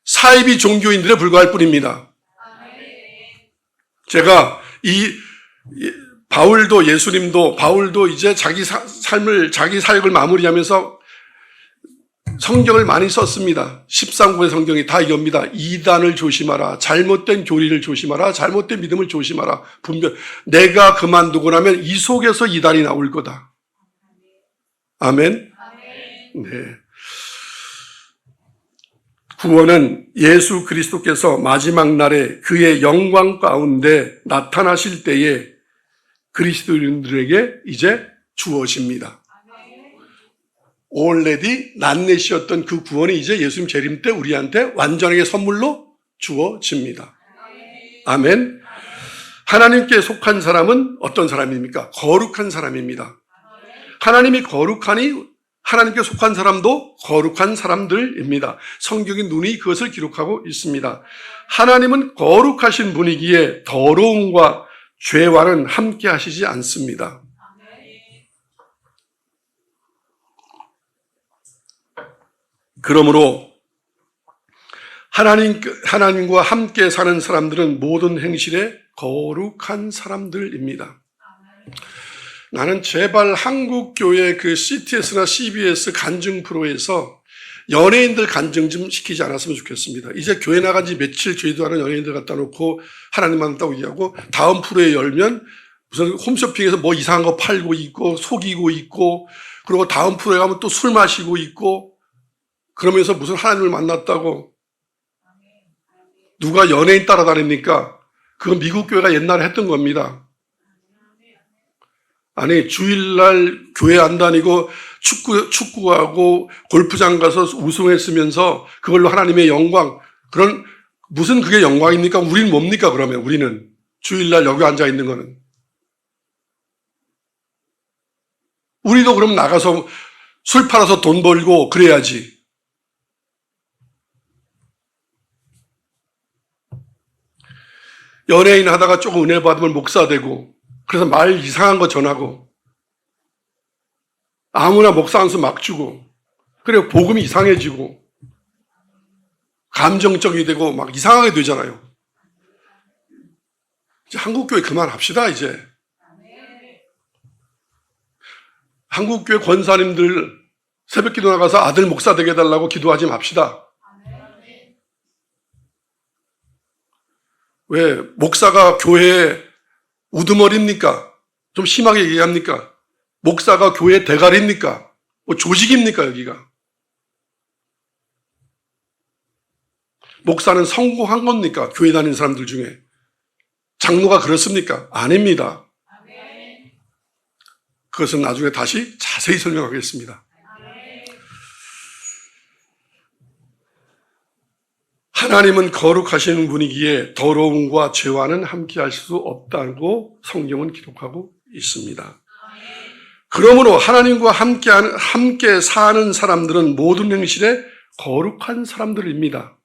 사이비 종교인들에 불과할 뿐입니다. 제가 바울도 예수님도 바울도 이제 자기 삶을 자기 사역을 마무리하면서 성경을 많이 썼습니다. 13구의 성경이 다 이겁니다. 이단을 조심하라. 잘못된 교리를 조심하라. 잘못된 믿음을 조심하라. 분명 내가 그만두고 나면 이 속에서 이단이 나올 거다. 아멘. 네. 구원은 예수 그리스도께서 마지막 날에 그의 영광 가운데 나타나실 때에 그리스도인들에게 이제 주어집니다. already 낫넷이었던 그 구원이 이제 예수님 재림 때 우리한테 완전하게 선물로 주어집니다. 아멘. 하나님께 속한 사람은 어떤 사람입니까? 거룩한 사람입니다. 하나님이 거룩하니 하나님께 속한 사람도 거룩한 사람들입니다. 성경의 눈이 그것을 기록하고 있습니다. 하나님은 거룩하신 분이기에 더러움과 죄와는 함께 하시지 않습니다. 그러므로 하나님과 함께 사는 사람들은 모든 행실에 거룩한 사람들입니다. 나는 제발 한국교회 그 CTS나 CBS 간증 프로에서 연예인들 간증 좀 시키지 않았으면 좋겠습니다. 이제 교회 나간 지 며칠 되지도 않은 연예인들 갖다 놓고 하나님 만났다고 얘기하고 다음 프로에 열면 무슨 홈쇼핑에서 뭐 이상한 거 팔고 있고 속이고 있고 그리고 다음 프로에 가면 또 술 마시고 있고 그러면서 무슨 하나님을 만났다고 누가 연예인 따라다닙니까? 그건 미국 교회가 옛날에 했던 겁니다. 아니 주일날 교회 안 다니고 축구하고 골프장 가서 우승했으면서 그걸로 하나님의 영광 그런 무슨 그게 영광입니까? 우리는 뭡니까 그러면 우리는 주일날 여기 앉아 있는 거는 우리도 그럼 나가서 술 팔아서 돈 벌고 그래야지. 연예인 하다가 조금 은혜 받으면 목사 되고 그래서 말 이상한 거 전하고 아무나 목사 한 수 막 주고 그리고 복음이 이상해지고 감정적이 되고 막 이상하게 되잖아요. 이제 한국교회 그만합시다 이제. 한국교회 권사님들 새벽기도 나가서 아들 목사 되게 해달라고 기도하지 맙시다. 왜 목사가 교회에 우두머리입니까? 좀 심하게 얘기합니까? 목사가 교회 대가리입니까? 뭐 조직입니까 여기가? 목사는 성공한 겁니까? 교회 다니는 사람들 중에. 장로가 그렇습니까? 아닙니다. 그것은 나중에 다시 자세히 설명하겠습니다. 하나님은 거룩하신 분이기에 더러움과 죄와는 함께 할 수 없다고 성경은 기록하고 있습니다. 그러므로 하나님과 함께 사는 사람들은 모든 행실에 거룩한 사람들입니다.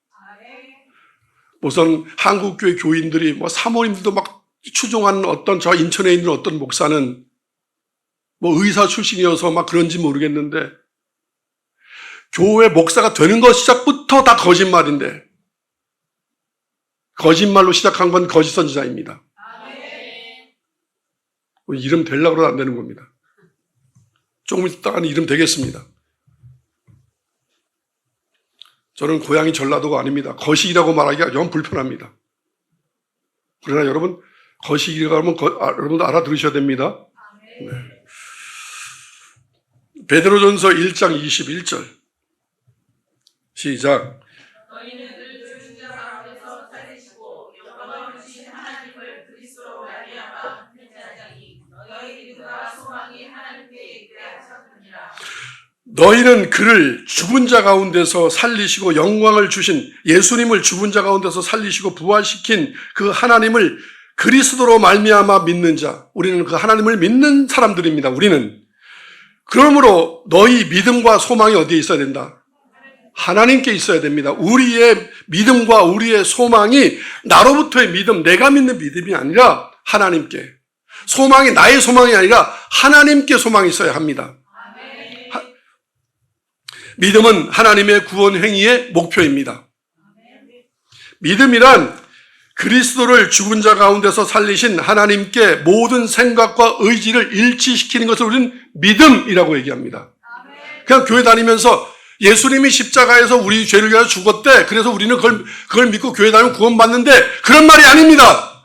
우선 한국교회 교인들이 뭐 사모님들도 막 추종하는 어떤 저 인천에 있는 어떤 목사는 뭐 의사 출신이어서 막 그런지 모르겠는데 교회 목사가 되는 것 시작부터 다 거짓말인데 거짓말로 시작한 건 거짓 선지자입니다. 이름 되려고 그러면 안 되는 겁니다. 조금 있다가는 이름 되겠습니다. 저는 고향이 전라도가 아닙니다. 거시기라고 말하기가 영 불편합니다. 그러나 여러분 거시기라고 하면 여러분도 알아들으셔야 됩니다. 네. 베드로전서 1장 21절 시작. 너희는 늘 죽은 자 가운데서 살리시고 영광을 주신 하나님을 그리스도로 말미암아 믿자니 너희 믿음과 소망이 하나님께 있게 하셨느니라. 너희는 그를 죽은 자 가운데서 살리시고 영광을 주신 예수님을 죽은 자 가운데서 살리시고 부활시킨 그 하나님을 그리스도로 말미암아 믿는 자, 우리는 그 하나님을 믿는 사람들입니다. 우리는. 그러므로 너희 믿음과 소망이 어디에 있어야 된다? 하나님께 있어야 됩니다. 우리의 믿음과 우리의 소망이 나로부터의 믿음, 내가 믿는 믿음이 아니라 하나님께. 소망이 나의 소망이 아니라 하나님께 소망이 있어야 합니다. 믿음은 하나님의 구원 행위의 목표입니다. 믿음이란 그리스도를 죽은 자 가운데서 살리신 하나님께 모든 생각과 의지를 일치시키는 것을 우리는 믿음이라고 얘기합니다. 그냥 교회 다니면서 예수님이 십자가에서 우리 죄를 위하여 죽었대. 그래서 우리는 그걸 믿고 교회 다니면 구원받는데 그런 말이 아닙니다.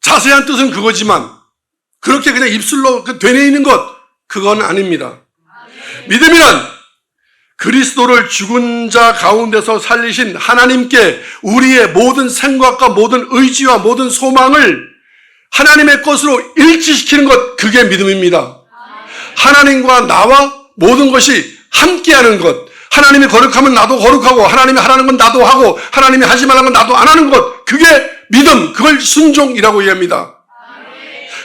자세한 뜻은 그거지만 그렇게 그냥 입술로 되뇌이는 것 그건 아닙니다. 믿음이란 그리스도를 죽은 자 가운데서 살리신 하나님께 우리의 모든 생각과 모든 의지와 모든 소망을 하나님의 것으로 일치시키는 것, 그게 믿음입니다. 하나님과 나와 모든 것이 함께하는 것, 하나님이 거룩하면 나도 거룩하고 하나님이 하라는 건 나도 하고 하나님이 하지 말라는 건 나도 안 하는 것, 그게 믿음, 그걸 순종이라고 얘기합니다.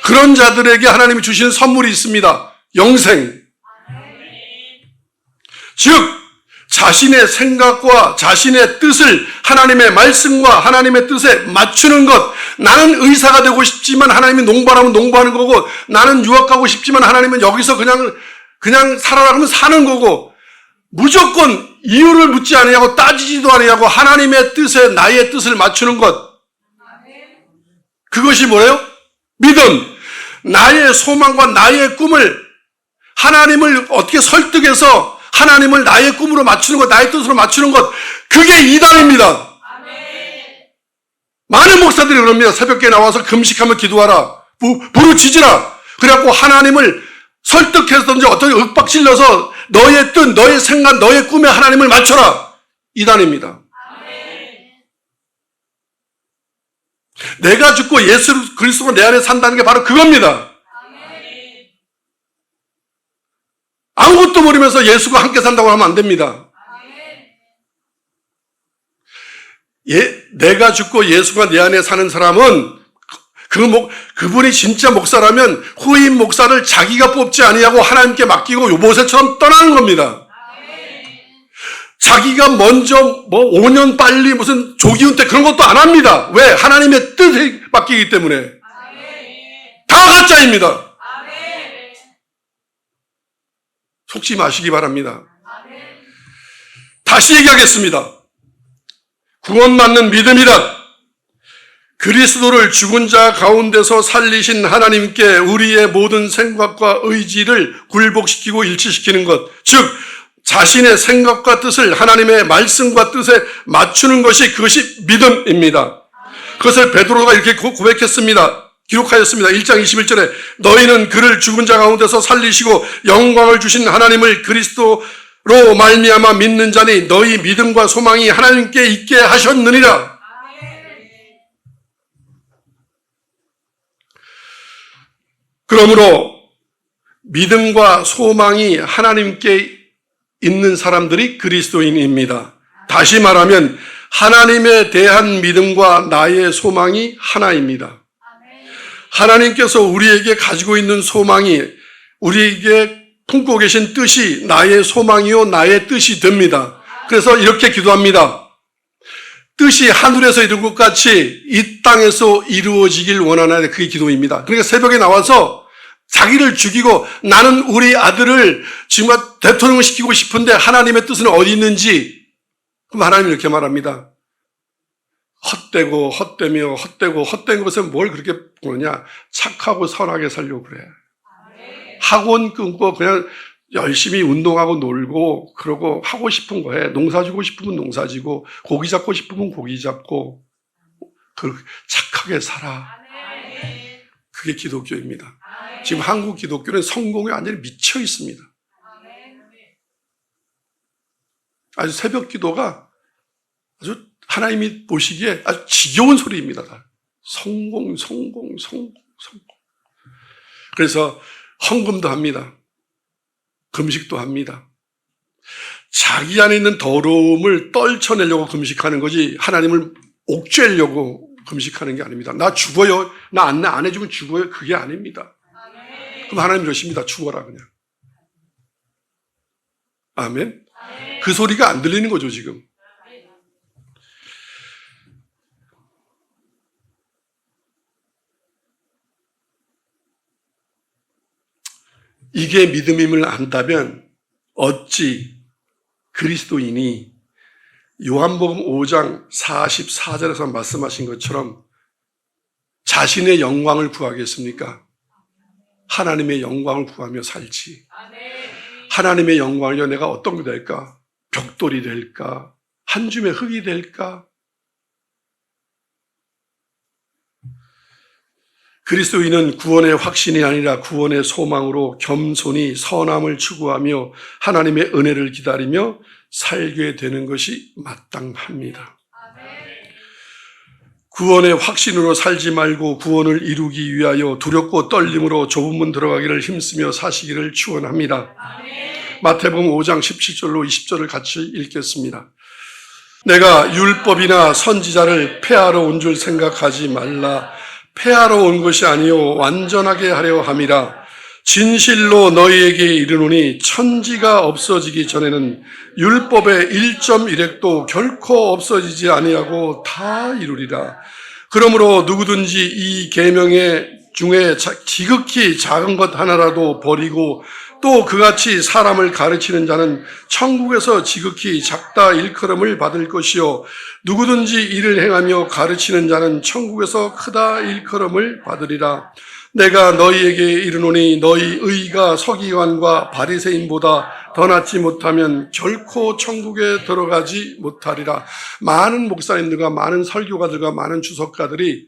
그런 자들에게 하나님이 주시는 선물이 있습니다. 영생. 즉 자신의 생각과 자신의 뜻을 하나님의 말씀과 하나님의 뜻에 맞추는 것. 나는 의사가 되고 싶지만 하나님이 농부하면 농부하는 거고, 나는 유학 가고 싶지만 하나님은 여기서 그냥 살아라 하면 사는 거고, 무조건 이유를 묻지 아니하고 따지지도 아니하고 하나님의 뜻에 나의 뜻을 맞추는 것. 그것이 뭐예요? 믿음. 나의 소망과 나의 꿈을 하나님을 어떻게 설득해서 하나님을 나의 꿈으로 맞추는 것, 나의 뜻으로 맞추는 것, 그게 이단입니다. 많은 목사들이 그럽니다. 새벽에 나와서 금식하며 기도하라, 부르짖으라. 그래갖고 하나님을 설득해서든지 어떻게 윽박질러서 너의 뜻, 너의 생각, 너의 꿈에 하나님을 맞춰라. 이단입니다. 내가 죽고 예수 그리스도가 내 안에 산다는 게 바로 그겁니다. 아무것도 모르면서 예수가 함께 산다고 하면 안 됩니다. 내가 죽고 예수가 내 안에 사는 사람은 그분이 진짜 목사라면 후임 목사를 자기가 뽑지 아니하고 하나님께 맡기고 모세처럼 떠나는 겁니다. 자기가 먼저 5년 빨리 무슨 조기 은퇴 그런 것도 안 합니다. 왜? 하나님의 뜻에 맡기기 때문에. 다 가짜입니다. 속지 마시기 바랍니다. 다시 얘기하겠습니다. 구원받는 믿음이란 그리스도를 죽은 자 가운데서 살리신 하나님께 우리의 모든 생각과 의지를 굴복시키고 일치시키는 것, 즉 자신의 생각과 뜻을 하나님의 말씀과 뜻에 맞추는 것이, 그것이 믿음입니다. 그것을 베드로가 이렇게 고백했습니다. 기록하였습니다. 1장 21절에 너희는 그를 죽은 자 가운데서 살리시고 영광을 주신 하나님을 그리스도로 말미암아 믿는 자니 너희 믿음과 소망이 하나님께 있게 하셨느니라. 그러므로 믿음과 소망이 하나님께 있는 사람들이 그리스도인입니다. 다시 말하면 하나님에 대한 믿음과 나의 소망이 하나입니다. 하나님께서 우리에게 가지고 있는 소망이, 우리에게 품고 계신 뜻이 나의 소망이요 나의 뜻이 됩니다. 그래서 이렇게 기도합니다. 뜻이 하늘에서 이룬 것 같이 이 땅에서 이루어지길 원하나이다. 그게 기도입니다. 그러니까 새벽에 나와서 자기를 죽이고 나는 우리 아들을 정말 대통령을 시키고 싶은데 하나님의 뜻은 어디 있는지, 그럼 하나님이 이렇게 말합니다. 헛되고 헛되며 헛되고 헛된 것은 뭘 그렇게 보느냐. 착하고 선하게 살려고 그래. 학원 끊고 그냥 열심히 운동하고 놀고 그러고 하고 싶은 거 해. 농사 지고 싶으면 농사 지고 고기 잡고 싶으면 고기 잡고 착하게 살아. 그게 기독교입니다. 지금 한국 기독교는 성공에 완전히 미쳐 있습니다. 아주 새벽 기도가 아주 하나님이 보시기에 아주 지겨운 소리입니다. 성공. 그래서 헌금도 합니다. 금식도 합니다. 자기 안에 있는 더러움을 떨쳐내려고 금식하는 거지 하나님을 옥죄려고 금식하는 게 아닙니다. 나 죽어요. 나 안 해주면 죽어요. 그게 아닙니다. 그럼 하나님 이러십니다. 죽어라 그냥. 아멘. 그 소리가 안 들리는 거죠 지금. 이게 믿음임을 안다면 어찌 그리스도인이 요한복음 5장 44절에서 말씀하신 것처럼 자신의 영광을 구하겠습니까? 하나님의 영광을 구하며 살지. 하나님의 영광을요, 내가 어떤 게 될까? 벽돌이 될까? 한 줌의 흙이 될까? 그리스도인은 구원의 확신이 아니라 구원의 소망으로 겸손히 선함을 추구하며 하나님의 은혜를 기다리며 살게 되는 것이 마땅합니다. 구원의 확신으로 살지 말고 구원을 이루기 위하여 두렵고 떨림으로 좁은 문 들어가기를 힘쓰며 사시기를 축원합니다. 마태복음 5장 17절로 20절을 같이 읽겠습니다. 내가 율법이나 선지자를 폐하러 온 줄 생각하지 말라. 폐하러 온 것이 아니요 완전하게 하려 함이라. 진실로 너희에게 이르노니 천지가 없어지기 전에는 율법의 1.1획도 결코 없어지지 아니하고 다 이루리라. 그러므로 누구든지 이 계명의 중에 지극히 작은 것 하나라도 버리고 또 그같이 사람을 가르치는 자는 천국에서 지극히 작다 일컬음을 받을 것이요 누구든지 이를 행하며 가르치는 자는 천국에서 크다 일컬음을 받으리라. 내가 너희에게 이르노니 너희 의가 서기관과 바리새인보다 더 낫지 못하면 결코 천국에 들어가지 못하리라. 많은 목사님들과 많은 설교가들과 많은 주석가들이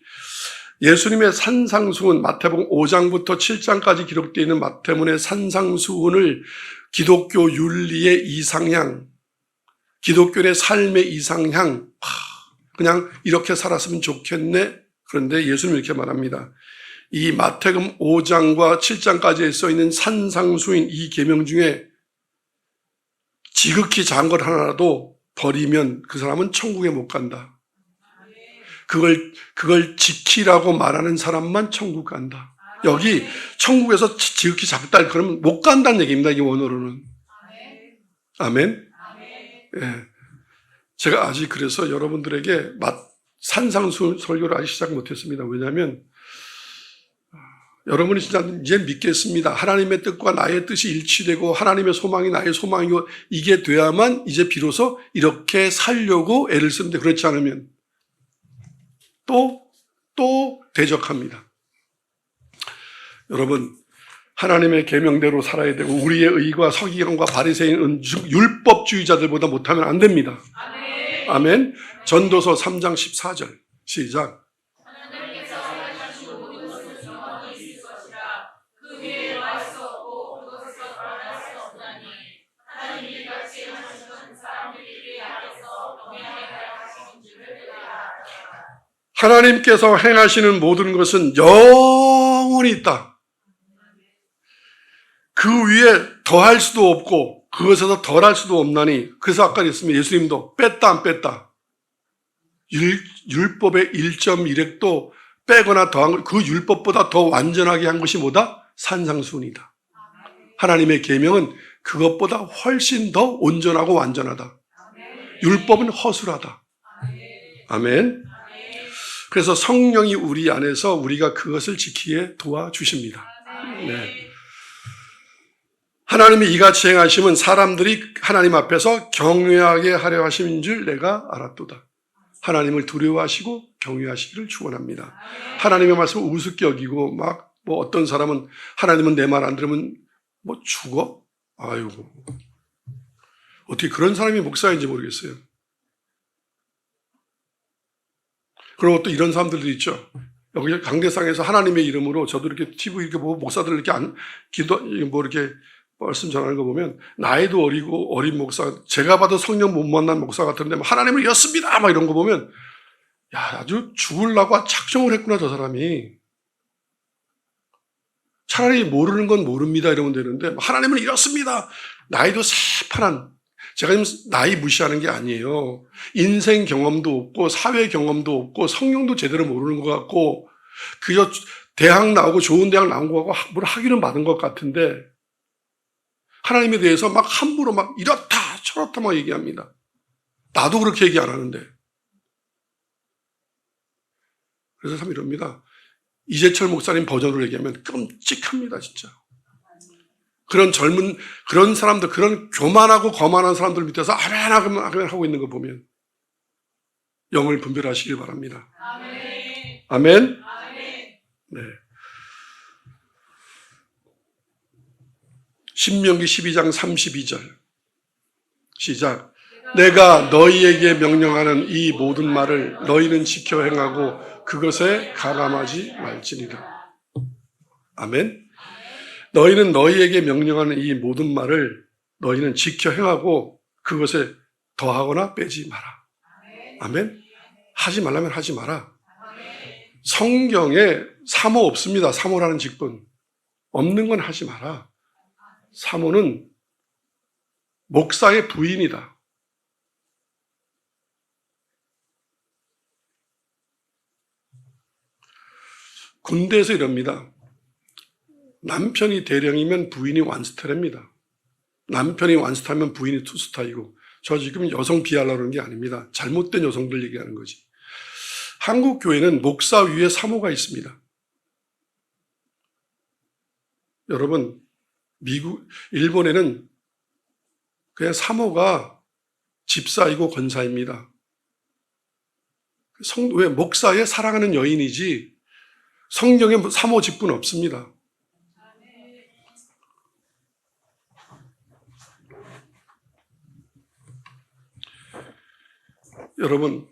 예수님의 산상수훈, 마태복음 5장부터 7장까지 기록되어 있는 마태문의 산상수훈을 기독교 윤리의 이상향, 기독교의 삶의 이상향, 그냥 이렇게 살았으면 좋겠네. 그런데 예수님은 이렇게 말합니다. 이 마태복음 5장과 7장까지에 써있는 산상수훈 이 계명 중에 지극히 작은 것 하나라도 버리면 그 사람은 천국에 못 간다. 그걸 지키라고 말하는 사람만 천국 간다. 여기 천국에서 지극히 작다 그러면 못 간다는 얘기입니다. 이 원어로는. 아멘. 예. 제가 아직 그래서 여러분들에게 산상수 설교를 아직 시작 못했습니다. 왜냐하면 여러분이 진짜 이제 믿겠습니다. 하나님의 뜻과 나의 뜻이 일치되고 하나님의 소망이 나의 소망이고 이게 돼야만 이제 비로소 이렇게 살려고 애를 쓰는데 그렇지 않으면 또 대적합니다. 여러분, 하나님의 계명대로 살아야 되고 우리의 의와 서기관과 바리새인 율법주의자들보다 못하면 안 됩니다. 아멘. 전도서 3장 14절 시작. 하나님께서 행하시는 모든 것은 영원히 있다. 그 위에 더할 수도 없고 그것에서 덜할 수도 없나니 그래서 아까 했으면 예수님도 뺐다 안 뺐다. 율법의 1.1획도 빼거나 더한 그 율법보다 더 완전하게 한 것이 뭐다? 산상수훈이다. 하나님의 계명은 그것보다 훨씬 더 온전하고 완전하다. 율법은 허술하다. 아멘. 그래서 성령이 우리 안에서 우리가 그것을 지키게 도와주십니다. 네. 하나님이 이같이 행하심은 사람들이 하나님 앞에서 경외하게 하려 하심인 줄 내가 알았도다. 하나님을 두려워하시고 경외하시기를 축원합니다. 하나님의 말씀을 우습게 여기고 막 뭐 어떤 사람은 하나님은 내 말 안 들으면 뭐 죽어? 아이고. 어떻게 그런 사람이 목사인지 모르겠어요. 그리고 또 이런 사람들도 있죠. 여기 강대상에서 하나님의 이름으로 저도 이렇게 TV 이렇게 보고 목사들 이렇게 이렇게 말씀 전하는 거 보면 나이도 어리고 어린 목사, 제가 봐도 성령 못 만난 목사 같은데 하나님을 였습니다 막 이런 거 보면 야 아주 죽으려고 작정을 했구나 저 사람이. 차라리 모르는 건 모릅니다 이러면 되는데 하나님을 잃었습니다. 나이도 새파란. 제가 지금 나이 무시하는 게 아니에요. 인생 경험도 없고 사회 경험도 없고 성령도 제대로 모르는 것 같고 그저 대학 나오고 좋은 대학 나온 거 하고 뭘 학위는 받은 것 같은데 하나님에 대해서 막 함부로 막 이렇다 저렇다 막 얘기합니다. 나도 그렇게 얘기 안 하는데. 그래서 참 이럽니다. 이재철 목사님 버전으로 얘기하면 끔찍합니다 진짜. 그런 사람들, 그런 교만하고 거만한 사람들 밑에서 아멘 하고 있는 거 보면 영을 분별하시길 바랍니다. 아멘. 아멘. 네. 신명기 12장 32절 시작. 내가 너희에게 명령하는 이 모든 말을 너희는 지켜 행하고 그것에 가감하지 말지니라. 아멘. 너희는 너희에게 명령하는 이 모든 말을 너희는 지켜 행하고 그것에 더하거나 빼지 마라. 아멘. 하지 말라면 하지 마라. 성경에 사모 없습니다. 사모라는 직분. 없는 건 하지 마라. 사모는 목사의 부인이다. 군대에서 이럽니다. 남편이 대령이면 부인이 원스타입니다. 남편이 원스타면 부인이 투스타이고, 저 지금 여성 비하하려고 하는 게 아닙니다. 잘못된 여성들 얘기하는 거지. 한국 교회는 목사 위에 사모가 있습니다. 여러분, 일본에는 그냥 사모가 집사이고 권사입니다. 왜 목사의 사랑하는 여인이지 성경에 사모 직분 없습니다. 여러분,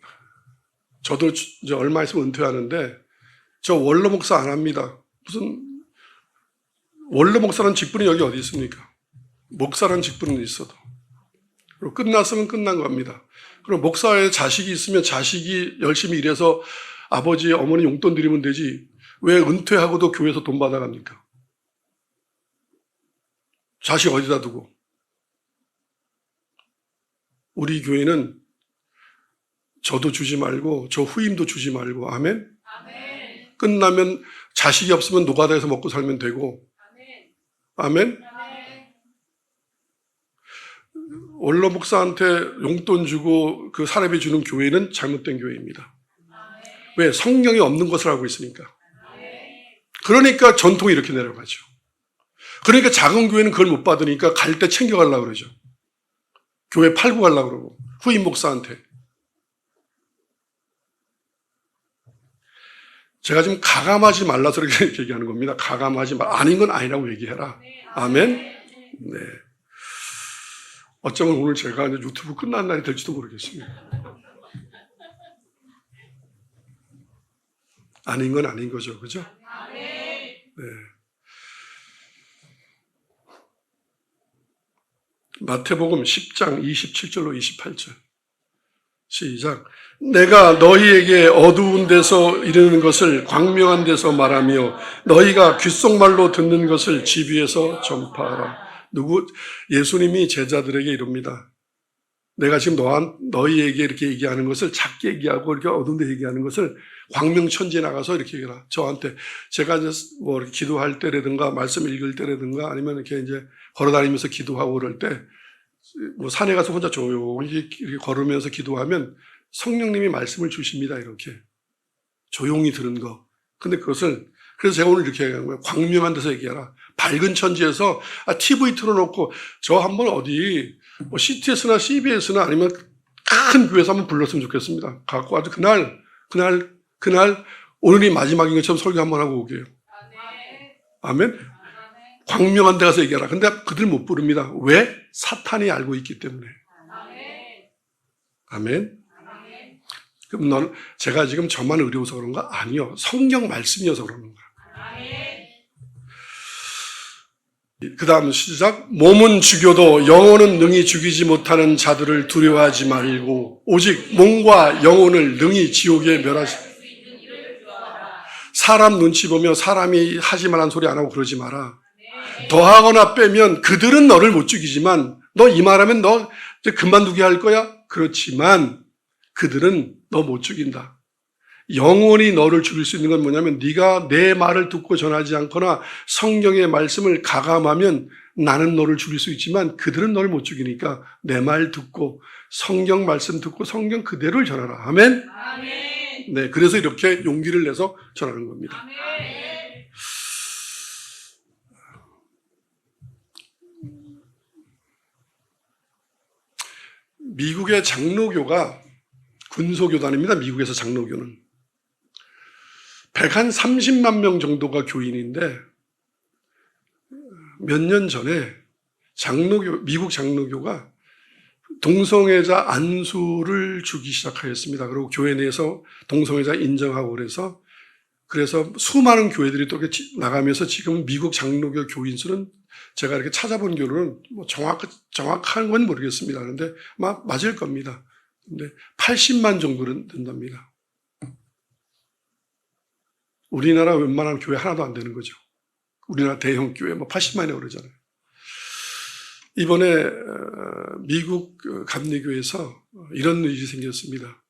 저도 이제 얼마 있으면 은퇴하는데 저 원로 목사 안 합니다. 무슨 원로 목사라는 직분이 여기 어디 있습니까? 목사라는 직분은 있어도. 그리고 끝났으면 끝난 겁니다. 그리고 목사의 자식이 있으면 자식이 열심히 일해서 아버지, 어머니 용돈 드리면 되지. 왜 은퇴하고도 교회에서 돈 받아갑니까? 자식 어디다 두고. 우리 교회는 저도 주지 말고 저 후임도 주지 말고. 아멘? 아멘. 끝나면 자식이 없으면 노가다에서 먹고 살면 되고. 아멘? 아멘. 원로 목사한테 용돈 주고 그 사례비 주는 교회는 잘못된 교회입니다. 아멘. 왜? 성경이 없는 것을 알고 있으니까. 아멘. 그러니까 전통이 이렇게 내려가죠. 그러니까 작은 교회는 그걸 못 받으니까 갈 때 챙겨가려고 그러죠. 교회 팔고 가려고 그러고 후임 목사한테. 제가 지금 가감하지 말라서 이렇게 얘기하는 겁니다. 가감하지 말, 아닌 건 아니라고 얘기해라. 아멘? 네. 어쩌면 오늘 제가 이제 유튜브 끝난 날이 될지도 모르겠습니다. 아닌 건 아닌 거죠. 그죠? 네. 마태복음 10장 27절로 28절. 시작. 내가 너희에게 어두운 데서 이르는 것을 광명한 데서 말하며 너희가 귓속말로 듣는 것을 집 위에서 전파하라. 예수님이 제자들에게 이럽니다. 내가 지금 너희에게 이렇게 얘기하는 것을 작게 얘기하고 이렇게 어두운 데 얘기하는 것을 광명천지에 나가서 이렇게 얘기해라. 저한테 제가 이제 뭐 이렇게 기도할 때라든가 말씀 읽을 때라든가 아니면 이렇게 이제 걸어다니면서 기도하고 그럴 때 뭐 산에 가서 혼자 조용히 이렇게 걸으면서 기도하면 성령님이 말씀을 주십니다. 이렇게 조용히 들은 거. 근데 그래서 제가 오늘 이렇게 얘기하는 거예요. 광명한 데서 얘기하라. 밝은 천지에서 TV 틀어놓고 저 한번 어디 뭐 CTS나 CBS나 아니면 큰 교회에서 한번 불렀으면 좋겠습니다. 갖고 아주 그날 오늘이 마지막인 것처럼 설교 한번 하고 오게요. 아멘. 광명한 데 가서 얘기하라. 근데 그들 못 부릅니다. 왜? 사탄이 알고 있기 때문에. 아멘. 그럼 제가 지금 저만 어려워서 그런가? 아니요. 성경 말씀이어서 그러는 거야. 그 다음 시작. 몸은 죽여도 영혼은 능히 죽이지 못하는 자들을 두려워하지 말고 오직 몸과 영혼을 능히 지옥에 멸하시. 사람 눈치 보며 사람이 하지 말란 소리 안 하고 그러지 마라. 더하거나 빼면 그들은 너를 못 죽이지만 너 이 말하면 너 이제 그만두게 할 거야? 그렇지만 그들은 너 못 죽인다. 영원히 너를 죽일 수 있는 건 뭐냐면 네가 내 말을 듣고 전하지 않거나 성경의 말씀을 가감하면 나는 너를 죽일 수 있지만 그들은 너를 못 죽이니까 내 말 듣고 성경 말씀 듣고 성경 그대로를 전하라. 아멘? 아멘. 네, 그래서 이렇게 용기를 내서 전하는 겁니다. 아멘. 미국의 장로교가 군소교단입니다. 미국에서 장로교는 130만 명 정도가 교인인데 몇 년 전에 미국 장로교가 동성애자 안수를 주기 시작하였습니다. 그리고 교회 내에서 동성애자 인정하고 그래서 수많은 교회들이 또 이렇게 나가면서 지금 미국 장로교 교인 수는 제가 이렇게 찾아본 교로는 뭐 정확한 건 모르겠습니다. 그런데 맞을 겁니다. 근데 80만 정도는 된답니다. 우리나라 웬만한 교회 하나도 안 되는 거죠. 우리나라 대형 교회 80만이라고 그러잖아요. 이번에 미국 감리교에서 이런 일이 생겼습니다.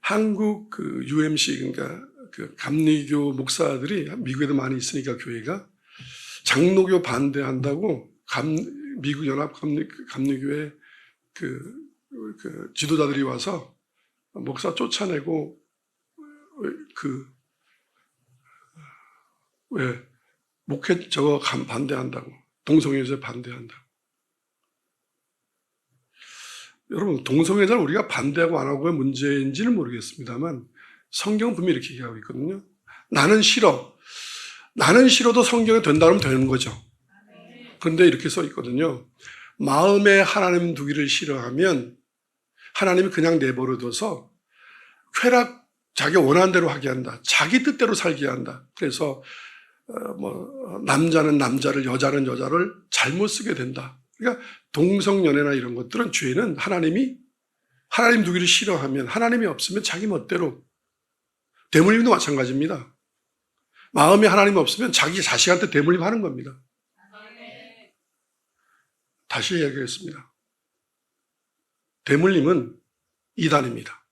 한국 UMC, 그러니까 감리교 목사들이 미국에도 많이 있으니까 교회가 장로교 반대한다고 미국 연합 감리교회 지도자들이 와서 목사 쫓아내고 목회 저거 반대한다고, 동성애자 반대한다고. 여러분, 동성애자를 우리가 반대하고 안 하고의 문제인지는 모르겠습니다만 성경은 분명히 이렇게 얘기하고 있거든요. 나는 싫어. 나는 싫어도 성경에 된다 그러면 되는 거죠. 그런데 이렇게 써 있거든요. 마음에 하나님 두기를 싫어하면 하나님이 그냥 내버려둬서 자기 원하는 대로 하게 한다. 자기 뜻대로 살게 한다. 그래서 남자는 남자를, 여자는 여자를 잘못 쓰게 된다. 그러니까 동성연애나 이런 것들은 죄는 하나님 두기를 싫어하면, 하나님이 없으면 자기 멋대로. 대물림도 마찬가지입니다. 마음에 하나님이 없으면 자기 자식한테 대물림 하는 겁니다. 다시 이야기하겠습니다. 대물림은 이단입니다.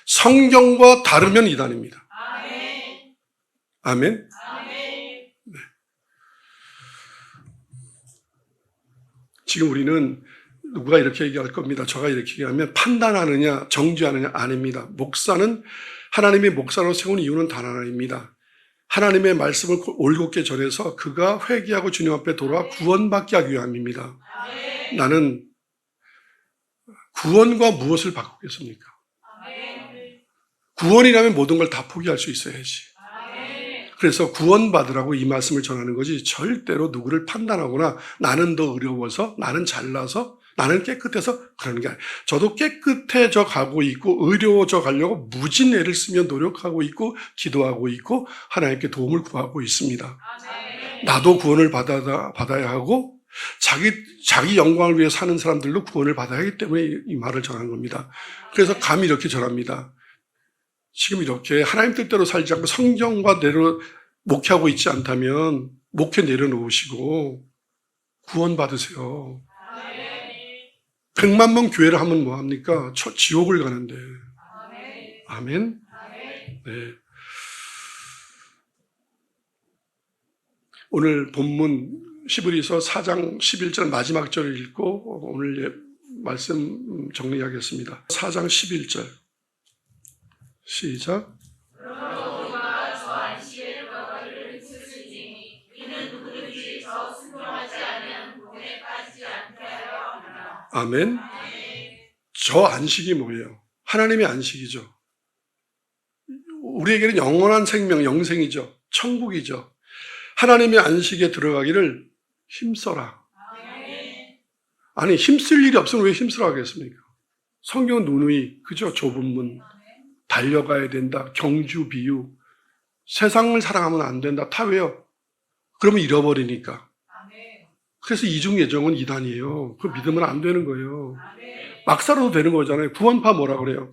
성경과 다르면 이단입니다. 아멘. 네. 지금 우리는 누가 이렇게 얘기할 겁니다. 저가 이렇게 얘기하면 판단하느냐 정죄하느냐 아닙니다. 목사는 하나님이 목사로 세운 이유는 단 하나입니다. 하나님의 말씀을 올곧게 전해서 그가 회개하고 주님 앞에 돌아와 구원받게 하기 위함입니다. 나는 구원과 무엇을 바꾸겠습니까? 구원이라면 모든 걸 다 포기할 수 있어야지. 그래서 구원받으라고 이 말씀을 전하는 거지, 절대로 누구를 판단하거나 나는 더 어려워서, 나는 잘나서, 나는 깨끗해서 그러는 게 아니에요. 저도 깨끗해져 가고 있고 의로워져 가려고 무진 애를 쓰며 노력하고 있고 기도하고 있고 하나님께 도움을 구하고 있습니다. 나도 구원을 받아야 하고 자기 영광을 위해 사는 사람들도 구원을 받아야 하기 때문에 이 말을 전하는 겁니다. 그래서 감히 이렇게 전합니다. 지금 이렇게 하나님 뜻대로 살지 않고 성경과 목회하고 있지 않다면 목회 내려놓으시고 구원 받으세요. 100만 번 교회를 하면 뭐합니까? 지옥을 가는데. 아멘. 네. 오늘 본문 히브리서 4장 11절 마지막 절을 읽고 오늘 말씀 정리하겠습니다. 4장 11절 시작. 아멘. 저 안식이 뭐예요? 하나님의 안식이죠. 우리에게는 영원한 생명, 영생이죠. 천국이죠. 하나님의 안식에 들어가기를 힘써라. 아니, 힘쓸 일이 없으면 왜 힘쓰라 하겠습니까? 성경은 누누이, 그죠? 좁은 문, 달려가야 된다, 경주 비유, 세상을 사랑하면 안 된다. 다 왜요? 그러면 잃어버리니까. 그래서 이중 예정은 이단이에요. 그 믿으면 안 되는 거예요. 막 살아도 되는 거잖아요. 구원파 뭐라 그래요?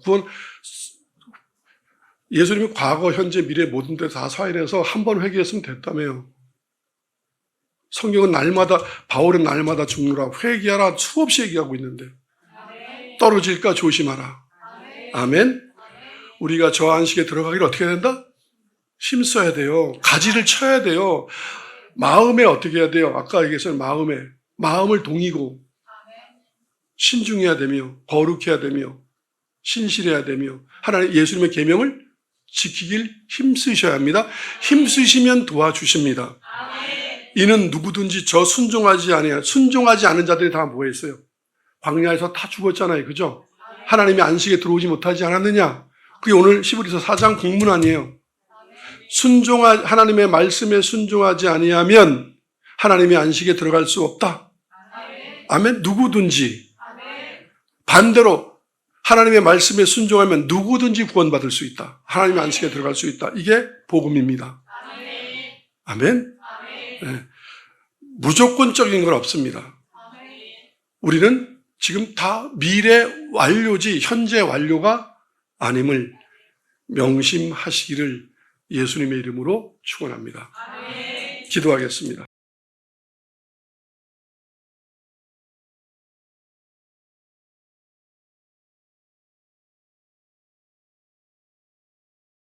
예수님이 과거, 현재, 미래 모든 데 다 사인해서 한 번 회개했으면 됐다며요. 성경은 바울은 날마다 죽느라 회개하라 수없이 얘기하고 있는데 떨어질까 조심하라. 아멘. 우리가 저 안식에 들어가기를 어떻게 된다? 힘써야 돼요. 가지를 쳐야 돼요. 마음에 어떻게 해야 돼요? 아까 얘기했어요. 마음을 동이고 신중해야 되며 거룩해야 되며 신실해야 되며 하나님 예수님의 계명을 지키길 힘쓰셔야 합니다. 힘쓰시면 도와주십니다. 이는 누구든지 저 순종하지 않은 자들이 다 뭐 했어요? 광야에서 다 죽었잖아요. 그죠? 하나님의 안식에 들어오지 못하지 않았느냐? 그게 오늘 히브리서 4장 공문 아니에요. 하나님의 말씀에 순종하지 아니하면 하나님의 안식에 들어갈 수 없다. 아멘. 누구든지. 반대로 하나님의 말씀에 순종하면 누구든지 구원받을 수 있다. 하나님의 안식에 들어갈 수 있다. 이게 복음입니다. 아멘. 네. 무조건적인 건 없습니다. 우리는 지금 다 미래 완료지 현재 완료가 아님을 명심하시기를 예수님의 이름으로 축원합니다. 기도하겠습니다.